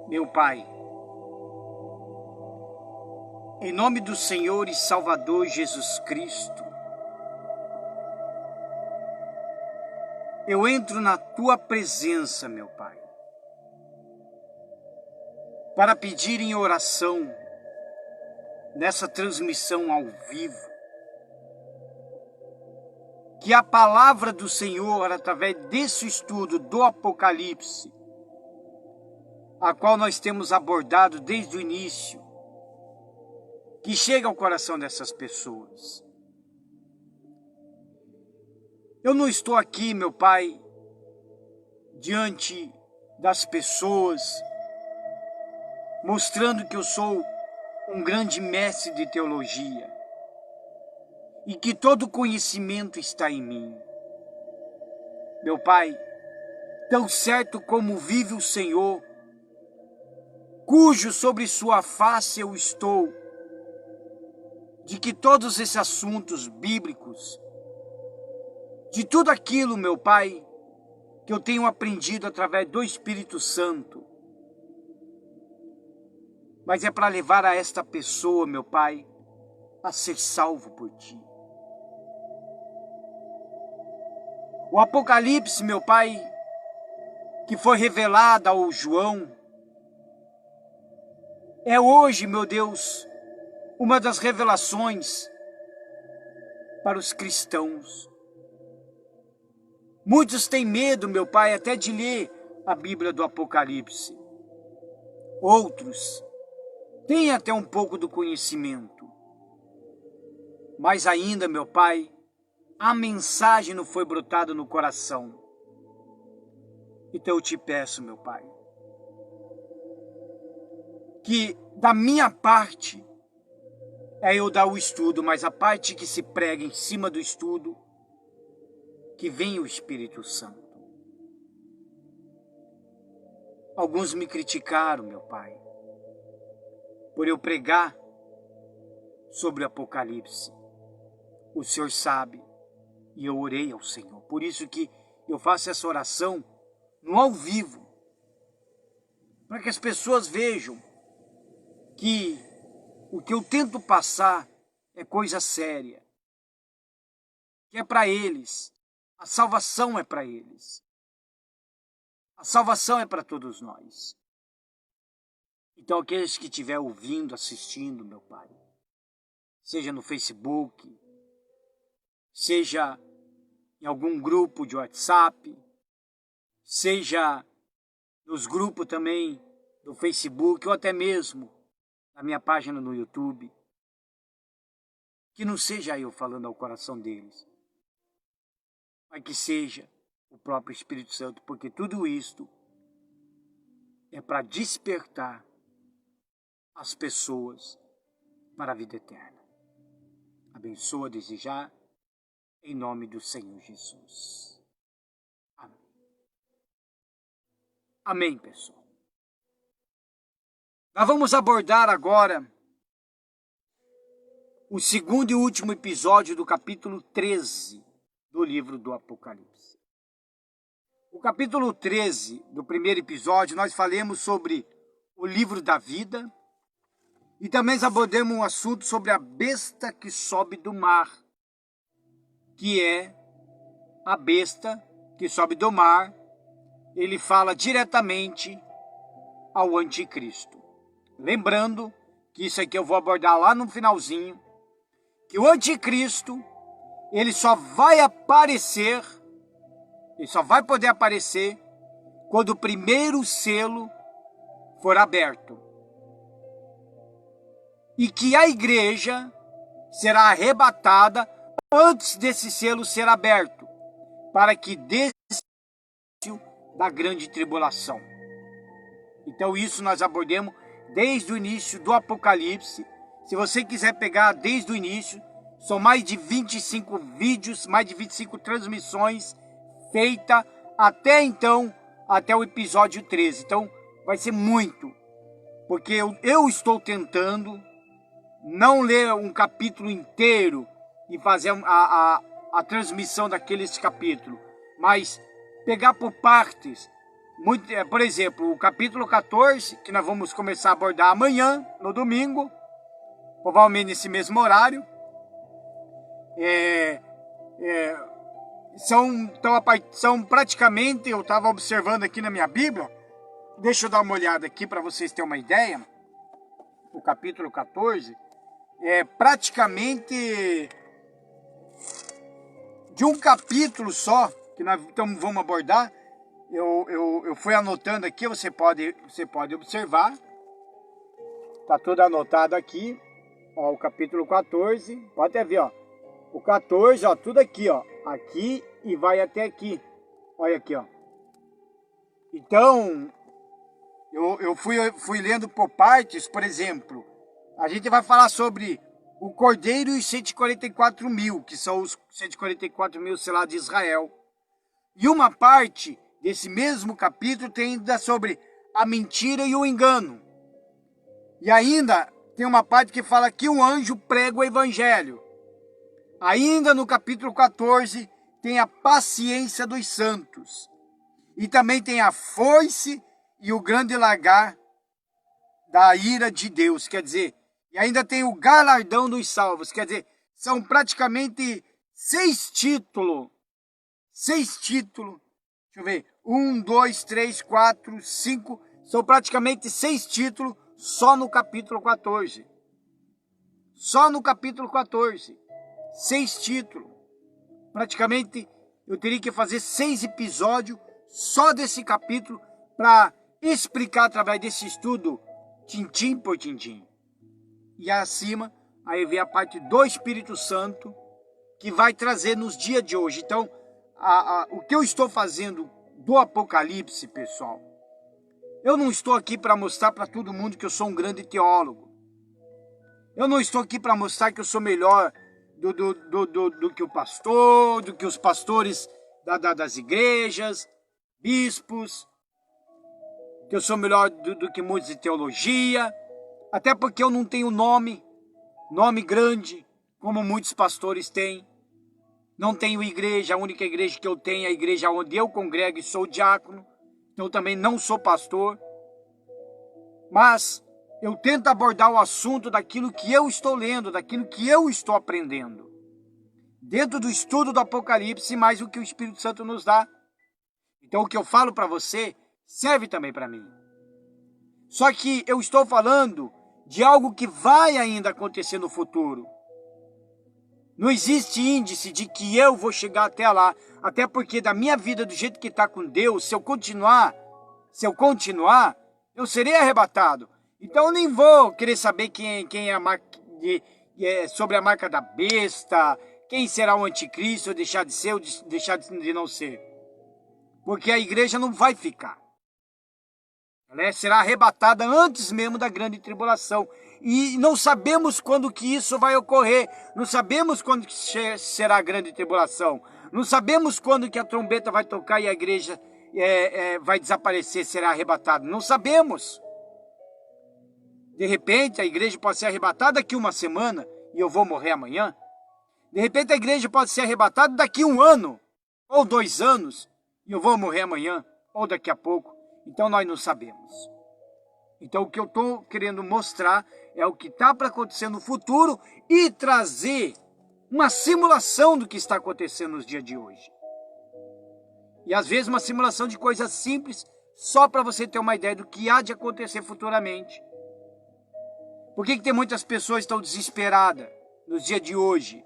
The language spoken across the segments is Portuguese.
Meu Pai, em nome do Senhor e Salvador Jesus Cristo, eu entro na Tua presença, meu Pai, para pedir em oração, nessa transmissão ao vivo, que a palavra do Senhor, através desse estudo do Apocalipse, a qual nós temos abordado desde o início, que chega ao coração dessas pessoas. Eu não estou aqui, meu Pai, diante das pessoas, mostrando que eu sou um grande mestre de teologia e que todo conhecimento está em mim. Meu Pai, tão certo como vive o Senhor, cujo sobre sua face eu estou, de que todos esses assuntos bíblicos, de tudo aquilo, meu Pai, que eu tenho aprendido através do Espírito Santo, mas é para levar a esta pessoa, meu Pai, a ser salvo por Ti. O Apocalipse, meu Pai, que foi revelado ao João, é hoje, meu Deus, uma das revelações para os cristãos. Muitos têm medo, meu Pai, até de ler a Bíblia do Apocalipse. Outros têm até um pouco do conhecimento. Mas ainda, meu Pai, a mensagem não foi brotada no coração. Então eu te peço, meu Pai, que da minha parte é eu dar o estudo, mas a parte que se prega em cima do estudo, que venha o Espírito Santo. Alguns me criticaram, meu Pai, por eu pregar sobre o Apocalipse. O Senhor sabe, e eu orei ao Senhor. Por isso que eu faço essa oração no ao vivo, para que as pessoas vejam que o que eu tento passar é coisa séria, que é para eles, a salvação é para eles, a salvação é para todos nós. Então aqueles que estiver ouvindo, assistindo, meu Pai, seja no Facebook, seja em algum grupo de WhatsApp, seja nos grupos também do Facebook, ou até mesmo na minha página no YouTube, que não seja eu falando ao coração deles, mas que seja o próprio Espírito Santo, porque tudo isto é para despertar as pessoas para a vida eterna. Abençoa desde já, em nome do Senhor Jesus. Amém. Amém, pessoal. Nós vamos abordar agora o segundo e último episódio do capítulo 13 do livro do Apocalipse. O capítulo 13 do primeiro episódio, nós falamos sobre o livro da vida e também abordamos um assunto sobre a besta que sobe do mar, que é a besta que sobe do mar. Ele fala diretamente ao anticristo. Lembrando que isso aqui eu vou abordar lá no finalzinho, que o anticristo, ele só vai aparecer, ele só vai poder aparecer quando o primeiro selo for aberto. E que a igreja será arrebatada antes desse selo ser aberto, para que dê da grande tribulação. Então isso nós abordemos desde o início do Apocalipse. Se você quiser pegar desde o início, são mais de 25 vídeos, mais de 25 transmissões feitas até então, até o episódio 13. Então vai ser muito, porque eu estou tentando não ler um capítulo inteiro e fazer a transmissão daqueles capítulos, mas pegar por partes, por exemplo, o capítulo 14, que nós vamos começar a abordar amanhã, no domingo, provavelmente nesse mesmo horário, são praticamente, eu estava observando aqui na minha Bíblia, deixa eu dar uma olhada aqui para vocês terem uma ideia, o capítulo 14, praticamente de um capítulo só, que nós vamos abordar. Eu fui anotando aqui, você pode observar, tá tudo anotado aqui, ó, o capítulo 14, pode até ver, ó, o 14, ó, tudo aqui, ó, aqui e vai até aqui, olha aqui, ó. Então, eu fui lendo por partes, por exemplo, a gente vai falar sobre o Cordeiro e os 144 mil, que são os 144 mil selados de Israel. E uma parte desse mesmo capítulo tem ainda sobre a mentira e o engano. E ainda tem uma parte que fala que o anjo prega o evangelho. Ainda no capítulo 14 tem a paciência dos santos. E também tem a foice e o grande lagar da ira de Deus, quer dizer, e ainda tem o galardão dos salvos, quer dizer, são praticamente 6 títulos, deixa eu ver, 1, 2, 3, 4, 5, são praticamente 6 títulos só no capítulo 14. Só no capítulo 14, 6 títulos. Praticamente eu teria que fazer 6 episódios só desse capítulo para explicar através desse estudo, tintim por tintim. E acima, aí vem a parte do Espírito Santo, que vai trazer nos dias de hoje. Então, o que eu estou fazendo do Apocalipse, pessoal, eu não estou aqui para mostrar para todo mundo que eu sou um grande teólogo. Eu não estou aqui para mostrar que eu sou melhor do que o pastor, do que os pastores das igrejas, bispos, que eu sou melhor do que muitos de teologia, até porque eu não tenho nome grande, como muitos pastores têm. Não tenho igreja, a única igreja que eu tenho é a igreja onde eu congrego e sou diácono, então também não sou pastor. Mas eu tento abordar o assunto daquilo que eu estou lendo, daquilo que eu estou aprendendo. Dentro do estudo do Apocalipse, mais o que o Espírito Santo nos dá. Então o que eu falo para você serve também para mim. Só que eu estou falando de algo que vai ainda acontecer no futuro. Não existe índice de que eu vou chegar até lá. Até porque da minha vida, do jeito que está com Deus, se eu continuar, eu serei arrebatado. Então eu nem vou querer saber quem é a marca sobre a marca da besta, quem será o anticristo, ou deixar de ser, ou deixar de não ser. Porque a igreja não vai ficar. Ela será arrebatada antes mesmo da grande tribulação. E não sabemos quando que isso vai ocorrer. Não sabemos quando que será a grande tribulação. Não sabemos quando que a trombeta vai tocar e a igreja vai desaparecer, será arrebatada. Não sabemos. De repente a igreja pode ser arrebatada daqui uma semana e eu vou morrer amanhã. De repente a igreja pode ser arrebatada daqui 1 ano ou 2 anos e eu vou morrer amanhã ou daqui a pouco. Então nós não sabemos. Então o que eu estou querendo mostrar é o que está para acontecer no futuro e trazer uma simulação do que está acontecendo nos dias de hoje. E às vezes uma simulação de coisas simples, só para você ter uma ideia do que há de acontecer futuramente. Por que tem muitas pessoas que estão desesperadas nos dias de hoje?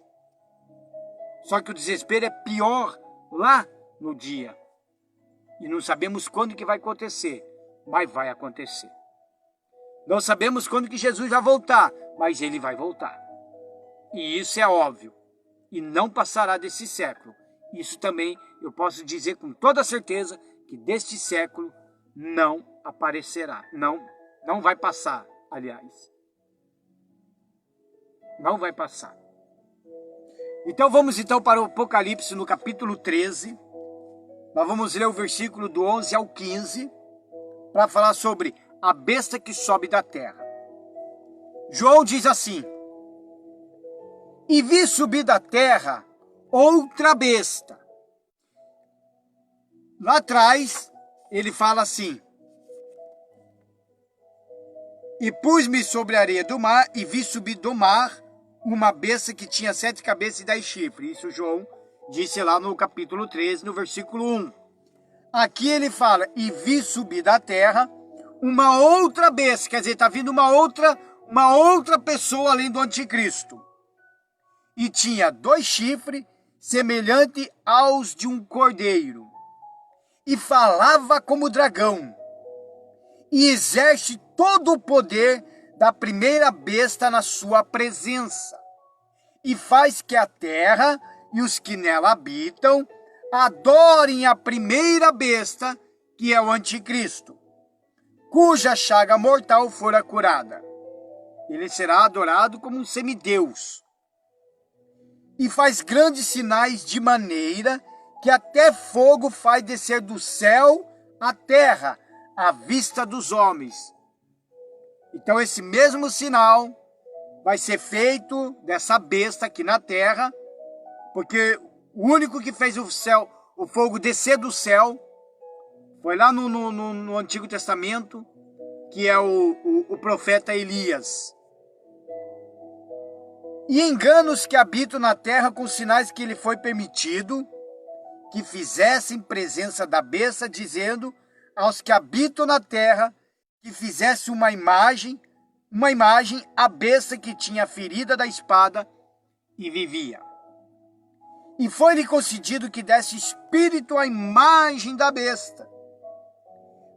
Só que o desespero é pior lá no dia. E não sabemos quando que vai acontecer, mas vai acontecer. Não sabemos quando que Jesus vai voltar, mas ele vai voltar. E isso é óbvio. E não passará desse século. Isso também eu posso dizer com toda certeza que deste século não aparecerá. Não vai passar, aliás. Não vai passar. Então vamos para o Apocalipse no capítulo 13. Nós vamos ler o versículo do 11 ao 15 para falar sobre a besta que sobe da terra. João diz assim: E vi subir da terra outra besta. Lá atrás ele fala assim: e pus-me sobre a areia do mar e vi subir do mar uma besta que tinha 7 cabeças e 10 chifres. Isso João disse lá no capítulo 13, no versículo 1. Aqui ele fala, e vi subir da terra uma outra besta, quer dizer, está vindo uma outra pessoa além do anticristo. E tinha 2 chifres, semelhante aos de um cordeiro. E falava como dragão. E exerce todo o poder da primeira besta na sua presença. E faz que a terra e os que nela habitam adorem a primeira besta, que é o anticristo, cuja chaga mortal fora curada. Ele será adorado como um semideus. E faz grandes sinais de maneira que até fogo faz descer do céu à terra, à vista dos homens. Então esse mesmo sinal vai ser feito dessa besta aqui na terra, porque o único que fez o fogo descer do céu, foi lá no Antigo Testamento, que é o profeta Elias. E enganos que habitam na terra com sinais que lhe foi permitido, que fizessem presença da besta, dizendo aos que habitam na terra, que fizesse uma imagem à besta que tinha a ferida da espada e vivia. E foi-lhe concedido que desse espírito à imagem da besta,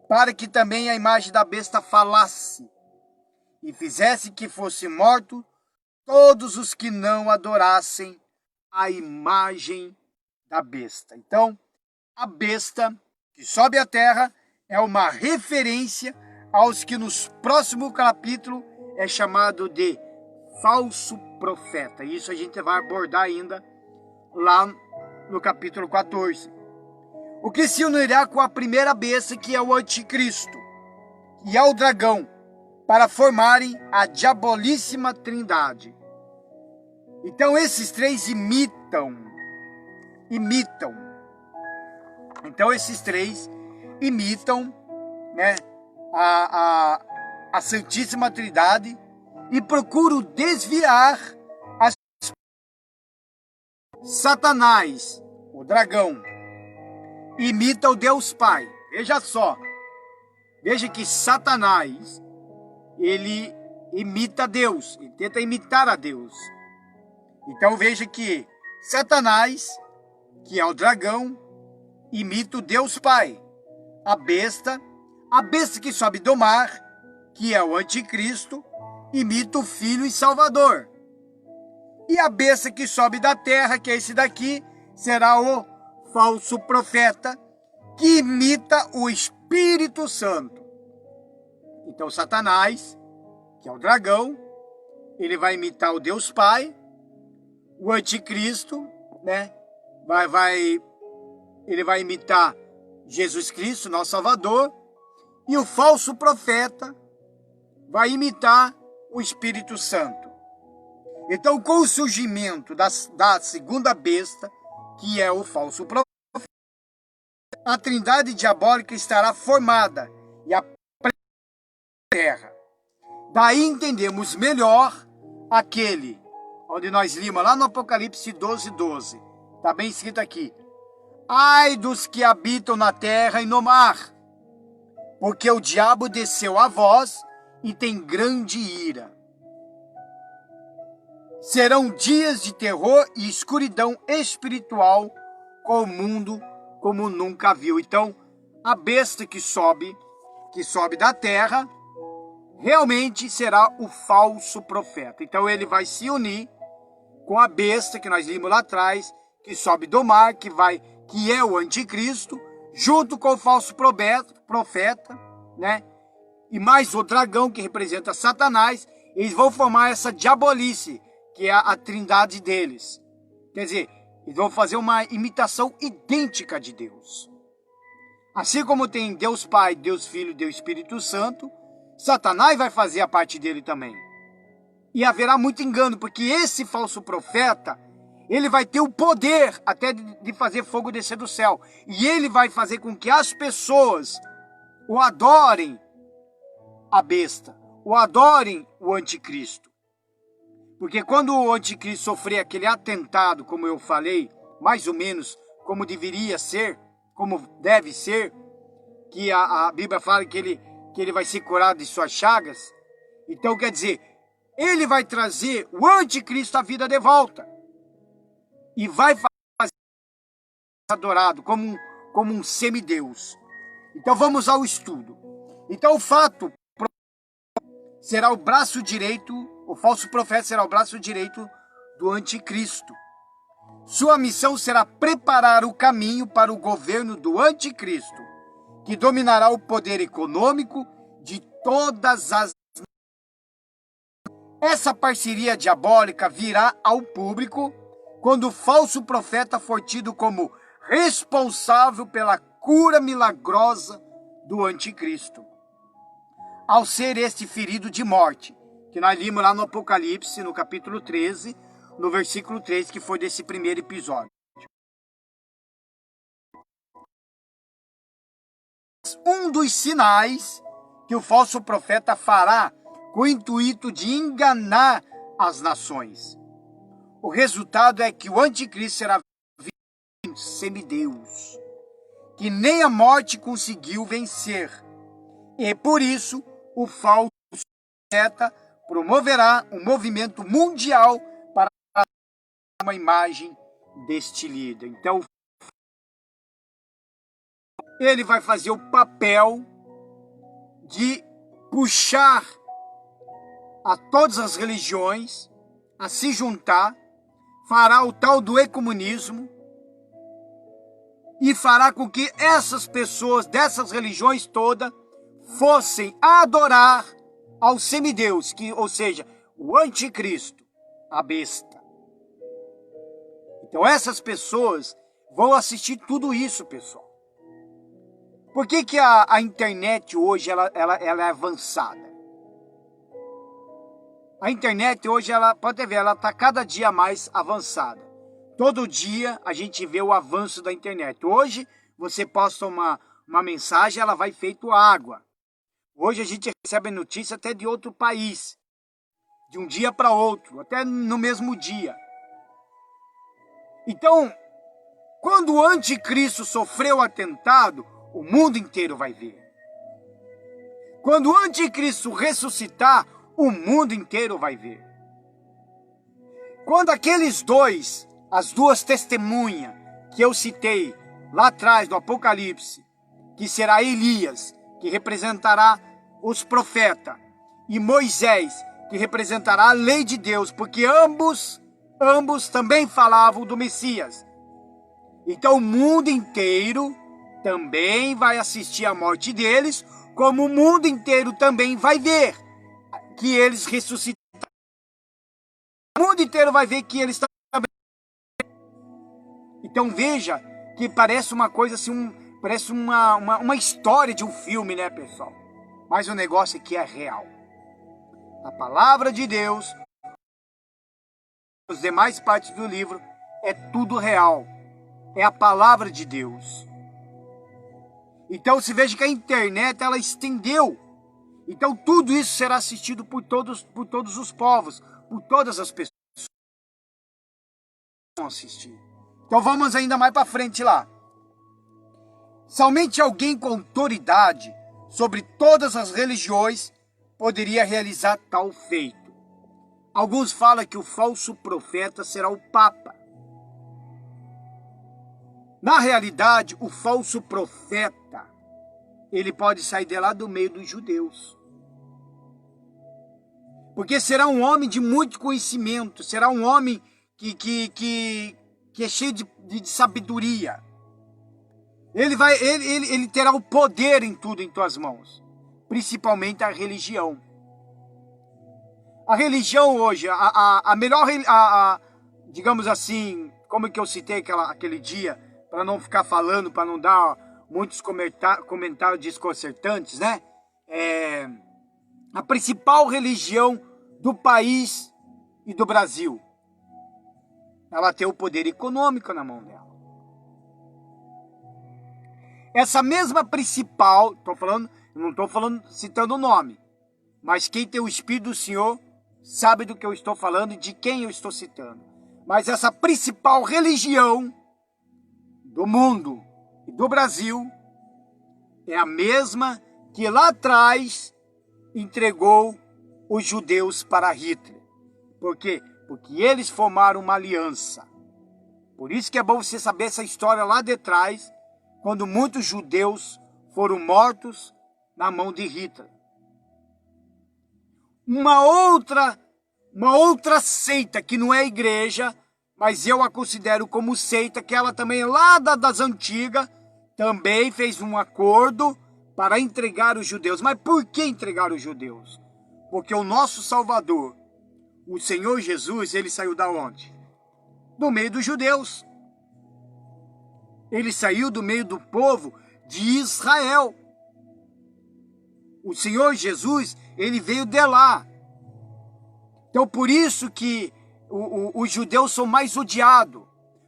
para que também a imagem da besta falasse, e fizesse que fosse morto todos os que não adorassem a imagem da besta. Então, a besta que sobe à terra é uma referência aos que nos próximo capítulo é chamado de falso profeta. Isso a gente vai abordar ainda lá no capítulo 14. O que se unirá com a primeira besta, que é o anticristo, e ao dragão, para formarem a diabolíssima trindade. Então esses 3 imitam. Então esses 3 imitam, né, a Santíssima Trindade e procuram desviar Satanás, o dragão, imita o Deus Pai. Veja só, veja que Satanás, ele imita Deus, ele tenta imitar a Deus. Então veja que Satanás, que é o dragão, imita o Deus Pai. A besta que sobe do mar, que é o anticristo, imita o Filho e Salvador. E a besta que sobe da terra, que é esse daqui, será o falso profeta, que imita o Espírito Santo. Então Satanás, que é o dragão, ele vai imitar o Deus Pai. O anticristo, né, ele vai imitar Jesus Cristo, nosso Salvador. E o falso profeta vai imitar o Espírito Santo. Então, com o surgimento da segunda besta, que é o falso profeta, a trindade diabólica estará formada e a terra. Daí entendemos melhor aquele onde nós limos lá no Apocalipse 12:12. Está bem escrito aqui: ai dos que habitam na terra e no mar, porque o diabo desceu a vós e tem grande ira. Serão dias de terror e escuridão espiritual com o mundo como nunca viu. Então, a besta que sobe da terra, realmente será o falso profeta. Então, ele vai se unir com a besta que nós vimos lá atrás, que sobe do mar, que é o anticristo, junto com o falso profeta, né? E mais o dragão, que representa Satanás. Eles vão formar essa diabolice, que é a trindade deles. Quer dizer, eles vão fazer uma imitação idêntica de Deus. Assim como tem Deus Pai, Deus Filho, Deus Espírito Santo, Satanás vai fazer a parte dele também. E haverá muito engano, porque esse falso profeta, Ele vai ter o poder até de fazer fogo descer do céu. E ele vai fazer com que as pessoas o adorem a besta, o adorem o anticristo. Porque quando o anticristo sofrer aquele atentado, como eu falei, mais ou menos como deveria ser, como deve ser, que a Bíblia fala que ele vai ser curado de suas chagas, então quer dizer, ele vai trazer o anticristo à vida de volta. E vai fazer adorado como um semideus. Então vamos ao estudo. Então o fato será o braço direito, o falso profeta será o braço direito do anticristo. Sua missão será preparar o caminho para o governo do anticristo, que dominará o poder econômico de todas as... Essa parceria diabólica virá ao público quando o falso profeta for tido como responsável pela cura milagrosa do anticristo. Ao ser este ferido de morte, que nós limos lá no Apocalipse, no capítulo 13, no versículo 3, que foi desse primeiro episódio. Um dos sinais que o falso profeta fará com o intuito de enganar as nações. O resultado é que o anticristo será um semideus, que nem a morte conseguiu vencer. E por isso, o falso profeta promoverá um movimento mundial para uma imagem deste líder. Então, ele vai fazer o papel de puxar a todas as religiões a se juntar, fará o tal do ecumenismo e fará com que essas pessoas dessas religiões todas fossem adorar ao semideus, ou seja, o anticristo, a besta. Então essas pessoas vão assistir tudo isso, pessoal. Por que a internet hoje ela é avançada? A internet hoje, pode ver, ela está cada dia mais avançada. Todo dia a gente vê o avanço da internet. Hoje você posta uma mensagem, ela vai feito água. Hoje a gente recebe notícia até de outro país, de um dia para outro, até no mesmo dia. Então, quando o anticristo sofreu o atentado, o mundo inteiro vai ver. Quando o anticristo ressuscitar, o mundo inteiro vai ver. Quando as duas testemunhas que eu citei lá atrás no Apocalipse, que será Elias, que representará os profetas, e Moisés, que representará a lei de Deus, porque ambos também falavam do Messias. Então o mundo inteiro também vai assistir à morte deles, como o mundo inteiro também vai ver que eles ressuscitaram. O mundo inteiro vai ver que eles também. Então veja que parece uma coisa assim, parece uma história de um filme, né, pessoal? Mas o negócio aqui é real. A palavra de Deus, as demais partes do livro, é tudo real. É a palavra de Deus. Então se veja que a internet ela estendeu. Então tudo isso será assistido por todos os povos, por todas as pessoas que vão assistir. Então vamos ainda mais para frente lá. Somente alguém com autoridade sobre todas as religiões poderia realizar tal feito. Alguns falam que o falso profeta será o Papa. Na realidade, o falso profeta, ele pode sair de lá do meio dos judeus. Porque será um homem de muito conhecimento, será um homem que é cheio de sabedoria. Ele terá o poder em tudo em tuas mãos, principalmente a religião. A religião hoje, a melhor, digamos assim, como que eu citei aquele dia, para não ficar falando, para não dar muitos comentários desconcertantes, né? A principal religião do país e do Brasil. Ela tem o poder econômico na mão dela. Essa mesma principal, não estou falando, citando o nome, mas quem tem o Espírito do Senhor sabe do que eu estou falando e de quem eu estou citando. Mas essa principal religião do mundo e do Brasil é a mesma que lá atrás entregou os judeus para Hitler. Por quê? Porque eles formaram uma aliança. Por isso que é bom você saber essa história lá de trás, quando muitos judeus foram mortos na mão de Hitler. Uma outra seita que não é igreja, mas eu a considero como seita, que ela também lá das antigas, também fez um acordo para entregar os judeus. Mas por que entregar os judeus? Porque o nosso Salvador, o Senhor Jesus, ele saiu da onde? Do meio dos judeus. Ele saiu do meio do povo de Israel. O Senhor Jesus, ele veio de lá. Então, por isso que os judeus são mais odiados.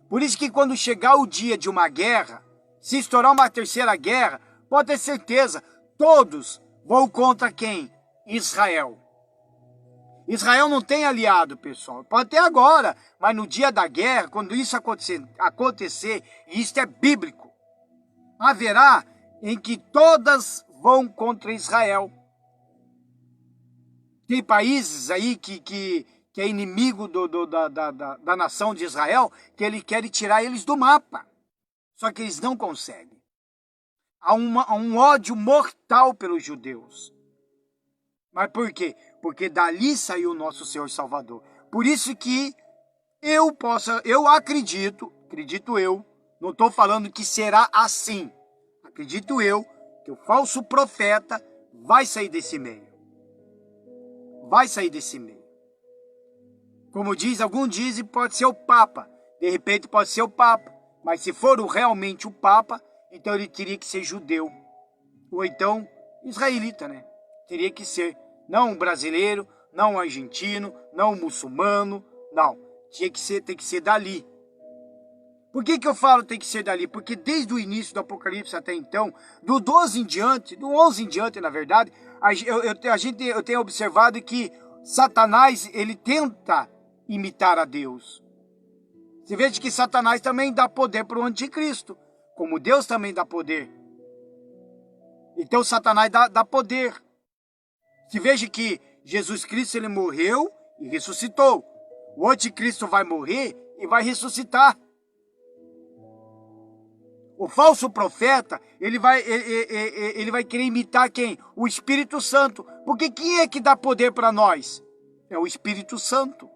Por isso que quando chegar o dia de uma guerra, se estourar uma terceira guerra, pode ter certeza, todos vão contra quem? Israel. Israel não tem aliado, pessoal. Pode ter agora, mas no dia da guerra, quando isso acontecer, e isso é bíblico, haverá em que todas vão contra Israel. Tem países aí que é inimigo da nação de Israel, que ele quer tirar eles do mapa. Só que eles não conseguem. Há um ódio mortal pelos judeus. Mas por quê? Porque dali saiu o nosso Senhor Salvador. Por isso que eu acredito eu, não estou falando que será assim. Acredito eu que o falso profeta vai sair desse meio. Vai sair desse meio. Como alguns dizem, pode ser o Papa. De repente pode ser o Papa. Mas se for realmente o Papa, então ele teria que ser judeu. Ou então israelita, né? Teria que ser. Não um brasileiro, não um argentino, não um muçulmano. Não. Tem que ser dali. Por que eu falo tem que ser dali? Porque desde o início do Apocalipse até então, do 12 em diante, do 11 em diante, na verdade, eu tenho observado que Satanás, ele tenta imitar a Deus. Você veja que Satanás também dá poder para o anticristo, como Deus também dá poder. Então Satanás dá poder. Se veja que Jesus Cristo, ele morreu e ressuscitou. O anticristo vai morrer e vai ressuscitar. O falso profeta, ele vai querer imitar quem? O Espírito Santo. Porque quem é que dá poder para nós? É o Espírito Santo.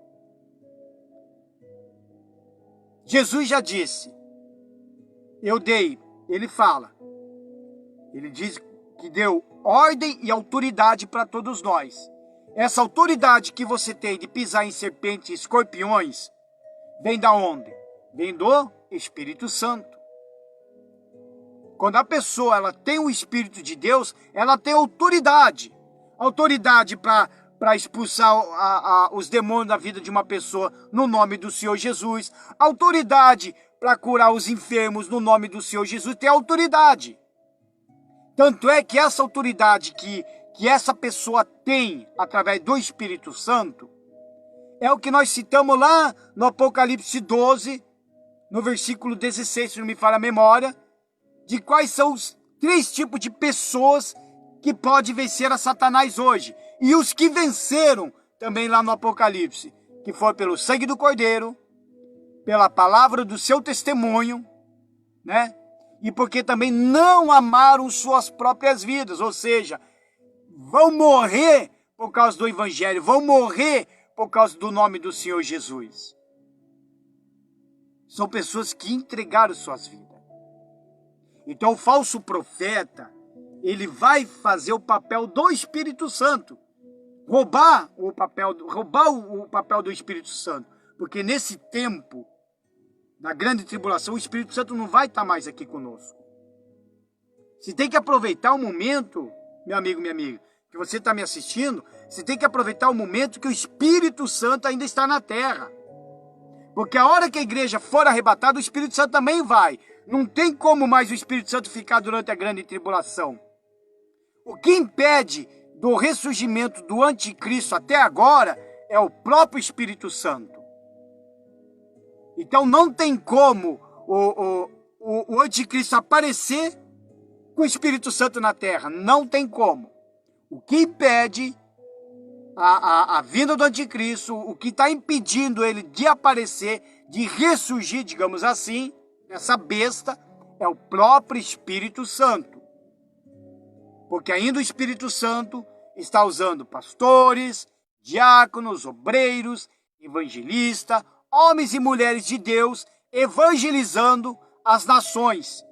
Jesus já disse, eu dei, ele fala, ele diz que deu ordem e autoridade para todos nós. Essa autoridade que você tem de pisar em serpentes e escorpiões, vem da onde? Vem do Espírito Santo. Quando a pessoa ela tem o Espírito de Deus, ela tem autoridade. Autoridade para expulsar os demônios da vida de uma pessoa no nome do Senhor Jesus. Autoridade para curar os enfermos no nome do Senhor Jesus. Tem autoridade. Tanto é que essa autoridade que essa pessoa tem através do Espírito Santo é o que nós citamos lá no Apocalipse 12, no versículo 16, se não me falha a memória, de quais são os 3 tipos de pessoas que podem vencer a Satanás hoje. E os que venceram também lá no Apocalipse, que foi pelo sangue do Cordeiro, pela palavra do seu testemunho, né? E porque também não amaram suas próprias vidas, ou seja, vão morrer por causa do Evangelho, vão morrer por causa do nome do Senhor Jesus. São pessoas que entregaram suas vidas. Então o falso profeta, ele vai fazer o papel do Espírito Santo. Roubar o papel do Espírito Santo. Porque nesse tempo da grande tribulação, o Espírito Santo não vai estar mais aqui conosco. Você tem que aproveitar o momento, meu amigo, minha amiga, que você está me assistindo, você tem que aproveitar o momento que o Espírito Santo ainda está na terra. Porque a hora que a igreja for arrebatada, o Espírito Santo também vai. Não tem como mais o Espírito Santo ficar durante a grande tribulação. O que impede do ressurgimento do anticristo até agora é o próprio Espírito Santo. Então não tem como o anticristo aparecer com o Espírito Santo na terra. Não tem como. O que impede a vinda do anticristo, o que está impedindo ele de aparecer, de ressurgir, digamos assim, essa besta, é o próprio Espírito Santo. Porque ainda o Espírito Santo está usando pastores, diáconos, obreiros, evangelistas, homens e mulheres de Deus, evangelizando as nações.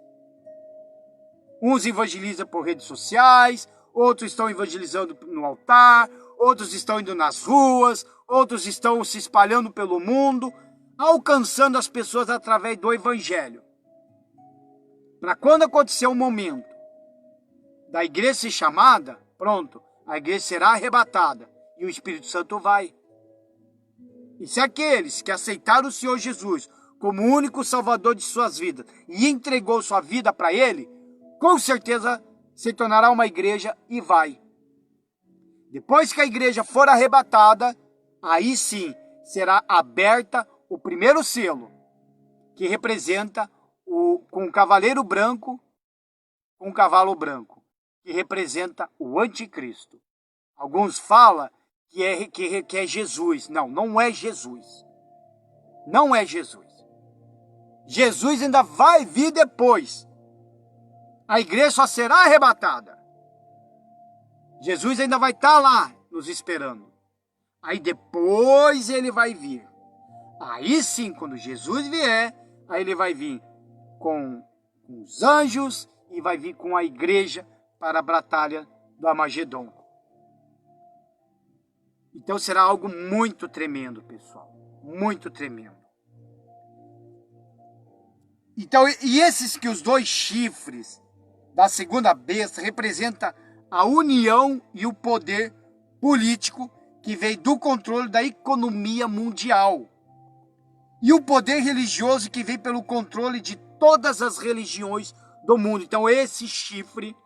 Uns evangelizam por redes sociais, outros estão evangelizando no altar, outros estão indo nas ruas, outros estão se espalhando pelo mundo, alcançando as pessoas através do evangelho. Para quando acontecer o momento da igreja ser chamada, pronto, a igreja será arrebatada e o Espírito Santo vai. E se aqueles que aceitaram o Senhor Jesus como o único salvador de suas vidas e entregou sua vida para ele, com certeza se tornará uma igreja e vai. Depois que a igreja for arrebatada, aí sim será aberta o primeiro selo, que representa com um cavaleiro branco, com um cavalo branco, que representa o anticristo. Alguns falam que é Jesus. Não, não é Jesus. Não é Jesus. Jesus ainda vai vir depois. A igreja só será arrebatada. Jesus ainda vai estar lá nos esperando. Aí depois ele vai vir. Aí sim, quando Jesus vier, aí ele vai vir com os anjos e vai vir com a igreja para a batalha do Armagedon. Então será algo muito tremendo, pessoal. Muito tremendo. Então, e esses que os dois chifres da segunda besta representam a união e o poder político que veio do controle da economia mundial. E o poder religioso que vem pelo controle de todas as religiões do mundo. Então esse chifre,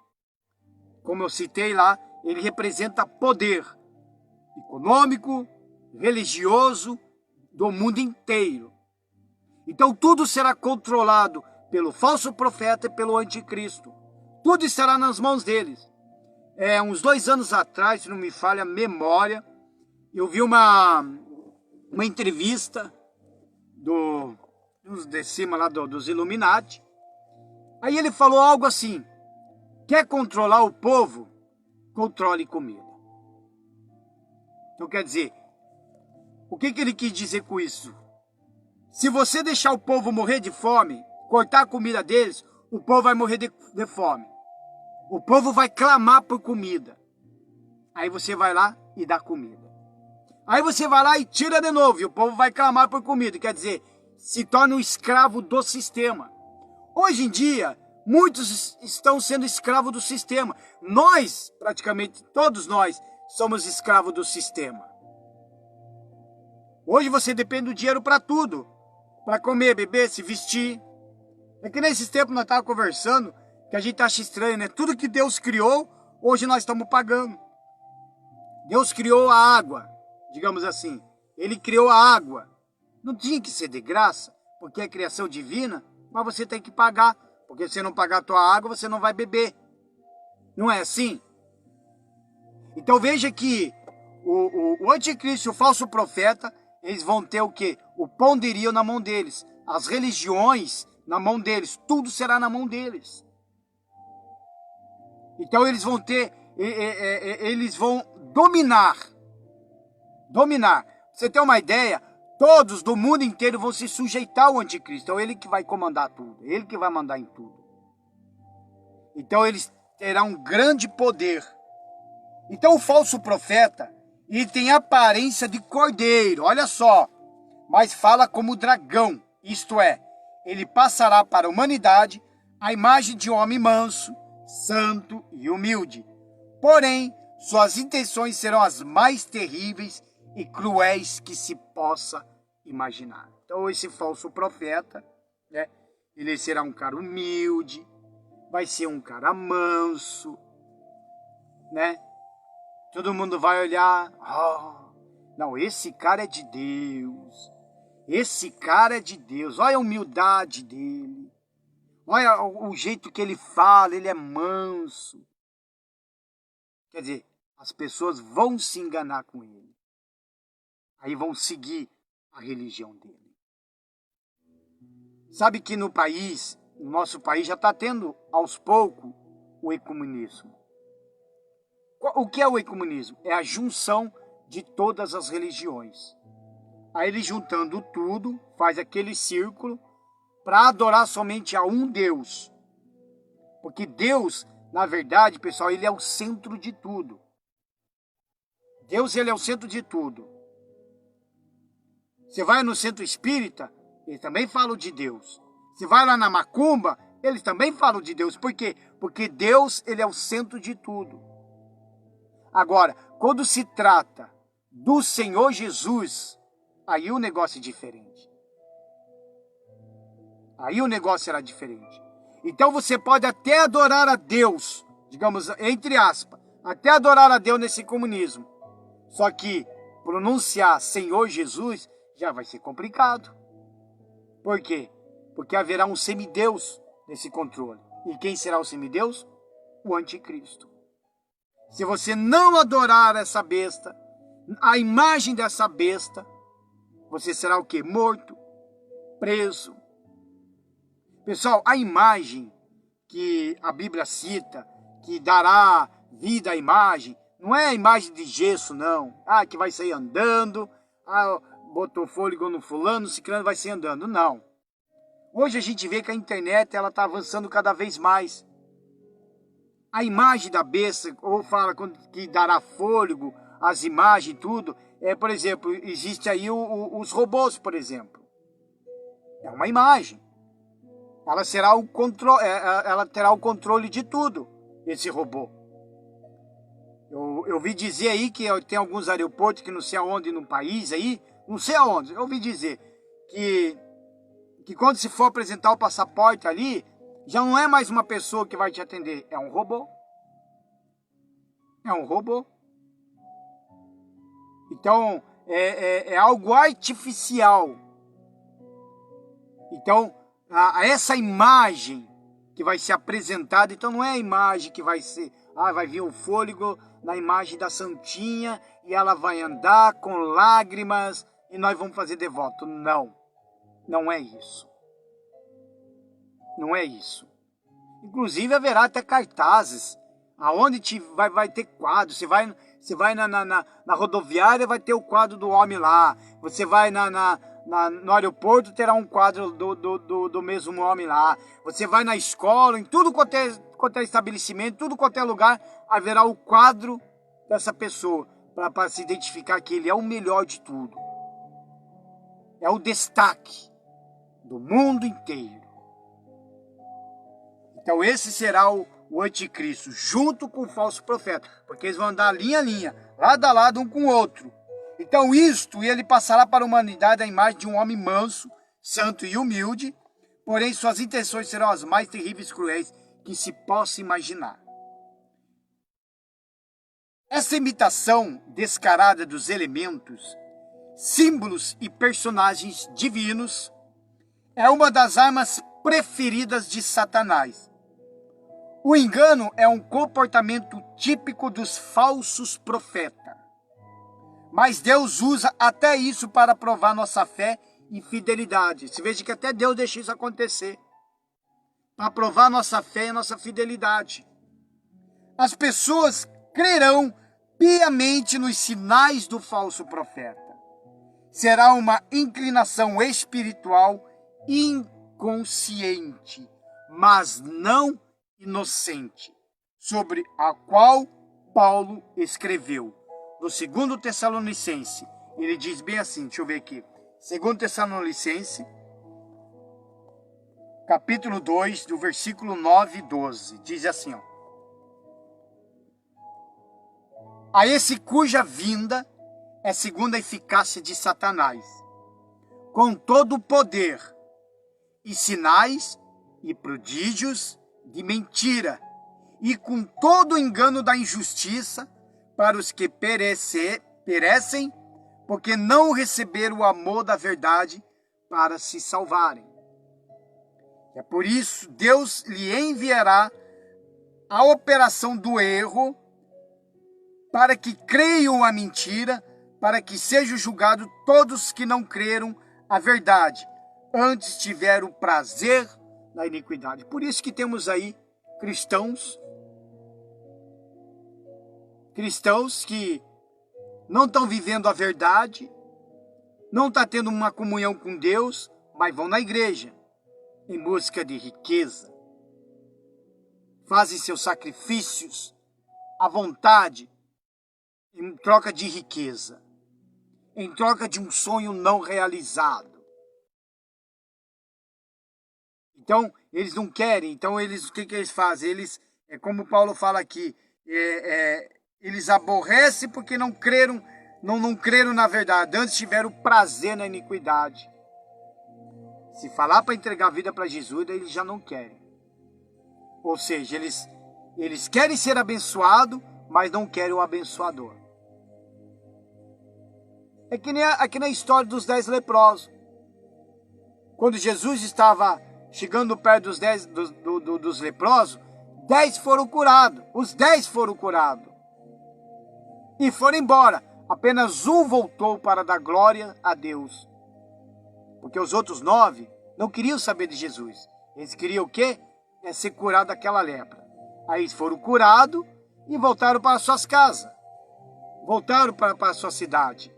como eu citei lá, ele representa poder econômico, religioso do mundo inteiro. Então tudo será controlado pelo falso profeta e pelo anticristo. Tudo estará nas mãos deles. Uns 2 anos atrás, se não me falha a memória, eu vi uma entrevista de cima lá dos Illuminati. Aí ele falou algo assim: quer controlar o povo? Controle comida. Então quer dizer, o que ele quis dizer com isso? Se você deixar o povo morrer de fome, cortar a comida deles, o povo vai morrer de fome. O povo vai clamar por comida. Aí você vai lá e dá comida. Aí você vai lá e tira de novo, e o povo vai clamar por comida. Quer dizer, se torna um escravo do sistema. Hoje em dia, muitos estão sendo escravos do sistema. Nós, praticamente todos nós, somos escravos do sistema. Hoje você depende do dinheiro para tudo. Para comer, beber, se vestir. É que nesses tempos nós estávamos conversando, que a gente acha estranho, né? Tudo que Deus criou, hoje nós estamos pagando. Deus criou a água, digamos assim. Ele criou a água. Não tinha que ser de graça, porque é criação divina, mas você tem que pagar. Porque se você não pagar a tua água, você não vai beber. Não é assim? Então veja que o anticristo e o falso profeta, eles vão ter o quê? O poderio na mão deles. As religiões na mão deles. Tudo será na mão deles. Então eles vão ter, eles vão dominar. Dominar. Pra você ter uma ideia, todos do mundo inteiro vão se sujeitar ao anticristo. Então ele que vai comandar tudo. Ele que vai mandar em tudo. Então eles terão um grande poder. Então o falso profeta, ele tem aparência de cordeiro, olha só. Mas fala como dragão. Isto é, ele passará para a humanidade a imagem de um homem manso, santo e humilde. Porém, suas intenções serão as mais terríveis e cruéis que se possa imaginar. Então esse falso profeta, né, ele será um cara humilde, vai ser um cara manso, né? Todo mundo vai olhar, não, esse cara é de Deus. Esse cara é de Deus. Olha a humildade dele. Olha o jeito que ele fala, ele é manso. Quer dizer, as pessoas vão se enganar com ele. Aí vão seguir a religião dele. Sabe que no nosso país já está tendo aos poucos o ecumenismo. O que é o ecumenismo? É a junção de todas as religiões. Aí ele juntando tudo, faz aquele círculo para adorar somente a um Deus. Porque Deus, na verdade, pessoal, ele é o centro de tudo. Deus, ele é o centro de tudo. Você vai no centro espírita, eles também falam de Deus. Você vai lá na macumba, eles também falam de Deus. Por quê? Porque Deus, ele é o centro de tudo. Agora, quando se trata do Senhor Jesus, aí o negócio é diferente. Aí o negócio era diferente. Então você pode até adorar a Deus, digamos, entre aspas, até adorar a Deus nesse comunismo. Só que pronunciar Senhor Jesus já vai ser complicado. Por quê? Porque haverá um semideus nesse controle. E quem será o semideus? O anticristo. Se você não adorar essa besta, a imagem dessa besta, você será o quê? Morto, preso. Pessoal, a imagem que a Bíblia cita, que dará vida à imagem, não é a imagem de gesso, não. Que vai sair andando, botou fôlego no fulano, ciclano vai sair andando. Não. Hoje a gente vê que a internet ela está avançando cada vez mais. A imagem da besta, ou fala que dará fôlego, as imagens, tudo. Por exemplo, existe aí os robôs, por exemplo. É uma imagem. Ela terá o controle de tudo, esse robô. Eu ouvi dizer aí que tem alguns aeroportos que não sei aonde no país aí, não sei aonde, eu ouvi dizer que quando se for apresentar o passaporte ali, já não é mais uma pessoa que vai te atender, é um robô. É um robô. Então, é algo artificial. Então, essa imagem que vai ser apresentada, então não é a imagem que vai ser, vai vir o fôlego na imagem da santinha e ela vai andar com lágrimas e nós vamos fazer devoto. Não, não é isso. Não é isso. Inclusive haverá até cartazes, aonde vai ter quadro. Você vai na rodoviária, vai ter o quadro do homem lá. Você vai no aeroporto, terá um quadro do mesmo homem lá. Você vai na escola, em tudo quanto é estabelecimento, tudo quanto é lugar, haverá o quadro dessa pessoa, para se identificar que ele é o melhor de tudo. É o destaque do mundo inteiro. Então esse será o anticristo, junto com o falso profeta, porque eles vão andar linha a linha, lado a lado um com o outro. Então isto, ele passará para a humanidade a imagem de um homem manso, santo e humilde, porém suas intenções serão as mais terríveis e cruéis que se possa imaginar. Essa imitação descarada dos elementos, símbolos e personagens divinos é uma das armas preferidas de Satanás. O engano é um comportamento típico dos falsos profetas. Mas Deus usa até isso para provar nossa fé e fidelidade. Você veja que até Deus deixa isso acontecer. Para provar nossa fé e nossa fidelidade. As pessoas crerão piamente nos sinais do falso profeta. Será uma inclinação espiritual inconsciente, mas não inocente, sobre a qual Paulo escreveu. No 2 Tessalonicense, ele diz bem assim, deixa eu ver aqui. 2 Tessalonicense, capítulo 2, do versículo 9 e 12, diz assim, a esse cuja vinda é segundo a eficácia de Satanás, com todo o poder, e sinais e prodígios de mentira, e com todo o engano da injustiça para os que perecem, porque não receberam o amor da verdade para se salvarem. É por isso Deus lhe enviará a operação do erro, para que creiam a mentira, para que sejam julgados todos que não creram a verdade, antes tiveram prazer na iniquidade. Por isso que temos aí cristãos que não estão vivendo a verdade, não estão tendo uma comunhão com Deus, mas vão na igreja em busca de riqueza, fazem seus sacrifícios à vontade, em troca de riqueza, em troca de um sonho não realizado. Então, eles não querem, então o que eles fazem? Eles, como Paulo fala aqui, eles aborrecem porque não creram na verdade, antes tiveram prazer na iniquidade. Se falar para entregar a vida para Jesus, eles já não querem. Ou seja, eles querem ser abençoados, mas não querem o abençoador. É que nem aqui na história dos 10 leprosos. Quando Jesus estava chegando perto dos leprosos, 10 foram curados. Os 10 foram curados. E foram embora. Apenas um voltou para dar glória a Deus. Porque os outros 9 não queriam saber de Jesus. Eles queriam o quê? Ser curado daquela lepra. Aí eles foram curados e voltaram para suas casas. Voltaram para a sua cidade.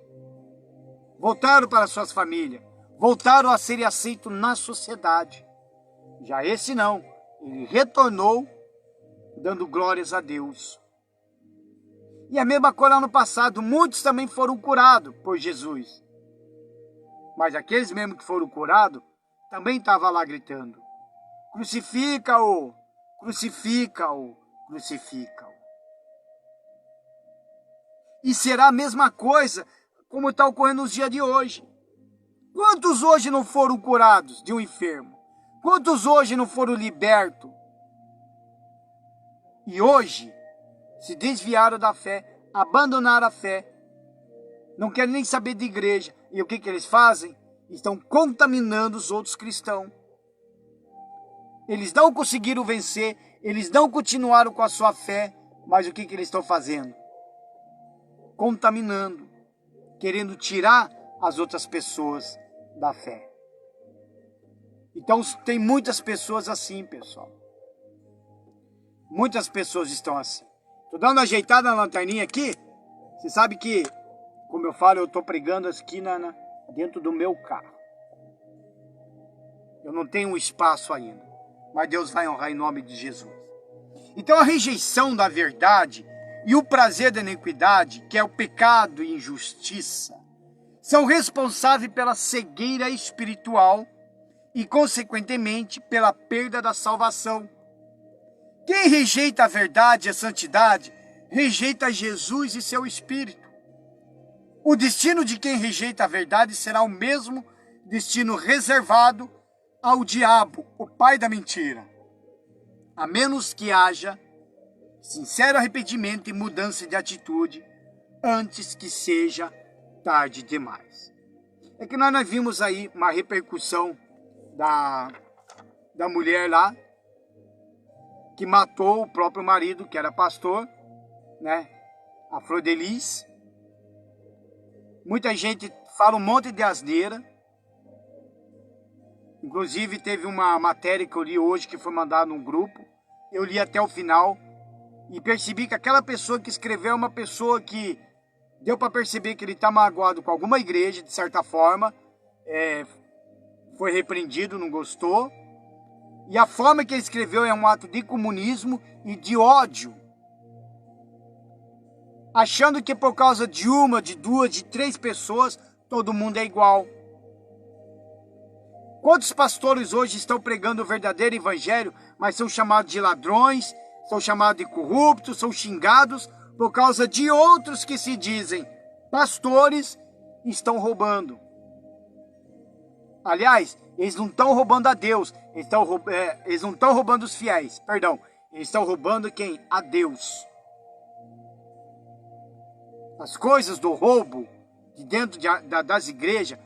Voltaram para suas famílias. Voltaram a serem aceitos na sociedade. Já esse não. Ele retornou dando glórias a Deus. E a mesma coisa no passado. Muitos também foram curados por Jesus. Mas aqueles mesmo que foram curados, também estavam lá gritando: crucifica-o, crucifica-o, crucifica-o. E será a mesma coisa como está ocorrendo nos dias de hoje. Quantos hoje não foram curados de um enfermo? Quantos hoje não foram libertos? E hoje se desviaram da fé, abandonaram a fé, não querem nem saber de igreja. E o que eles fazem? Estão contaminando os outros cristãos. Eles não conseguiram vencer, eles não continuaram com a sua fé, mas o que eles estão fazendo? Contaminando, querendo tirar as outras pessoas da fé. Então tem muitas pessoas assim, pessoal. Muitas pessoas estão assim. Estou dando uma ajeitada na lanterninha aqui. Você sabe que, como eu falo, eu estou pregando aqui dentro do meu carro. Eu não tenho um espaço ainda, mas Deus vai honrar em nome de Jesus. Então a rejeição da verdade e o prazer da iniquidade, que é o pecado e injustiça, são responsáveis pela cegueira espiritual e, consequentemente, pela perda da salvação. Quem rejeita a verdade e a santidade, rejeita Jesus e seu Espírito. O destino de quem rejeita a verdade será o mesmo destino reservado ao diabo, o pai da mentira, a menos que haja sincero arrependimento e mudança de atitude antes que seja tarde demais. É que nós vimos aí uma repercussão da mulher lá, que matou o próprio marido, que era pastor, né? A Flor de Lis. Muita gente fala um monte de asneira. Inclusive teve uma matéria que eu li hoje, que foi mandada num grupo. Eu li até o final e percebi que aquela pessoa que escreveu é uma pessoa que deu para perceber que ele está magoado com alguma igreja, de certa forma. Foi repreendido, não gostou. E a forma que ele escreveu é um ato de comunismo e de ódio. Achando que por causa de uma, de duas, de 3 pessoas, todo mundo é igual. Quantos pastores hoje estão pregando o verdadeiro evangelho, mas são chamados de ladrões, são chamados de corruptos, são xingados por causa de outros que se dizem pastores e estão roubando? Aliás, eles não estão roubando a Deus, eles não estão roubando os fiéis, perdão. Eles estão roubando quem? A Deus. As coisas do roubo de dentro das igrejas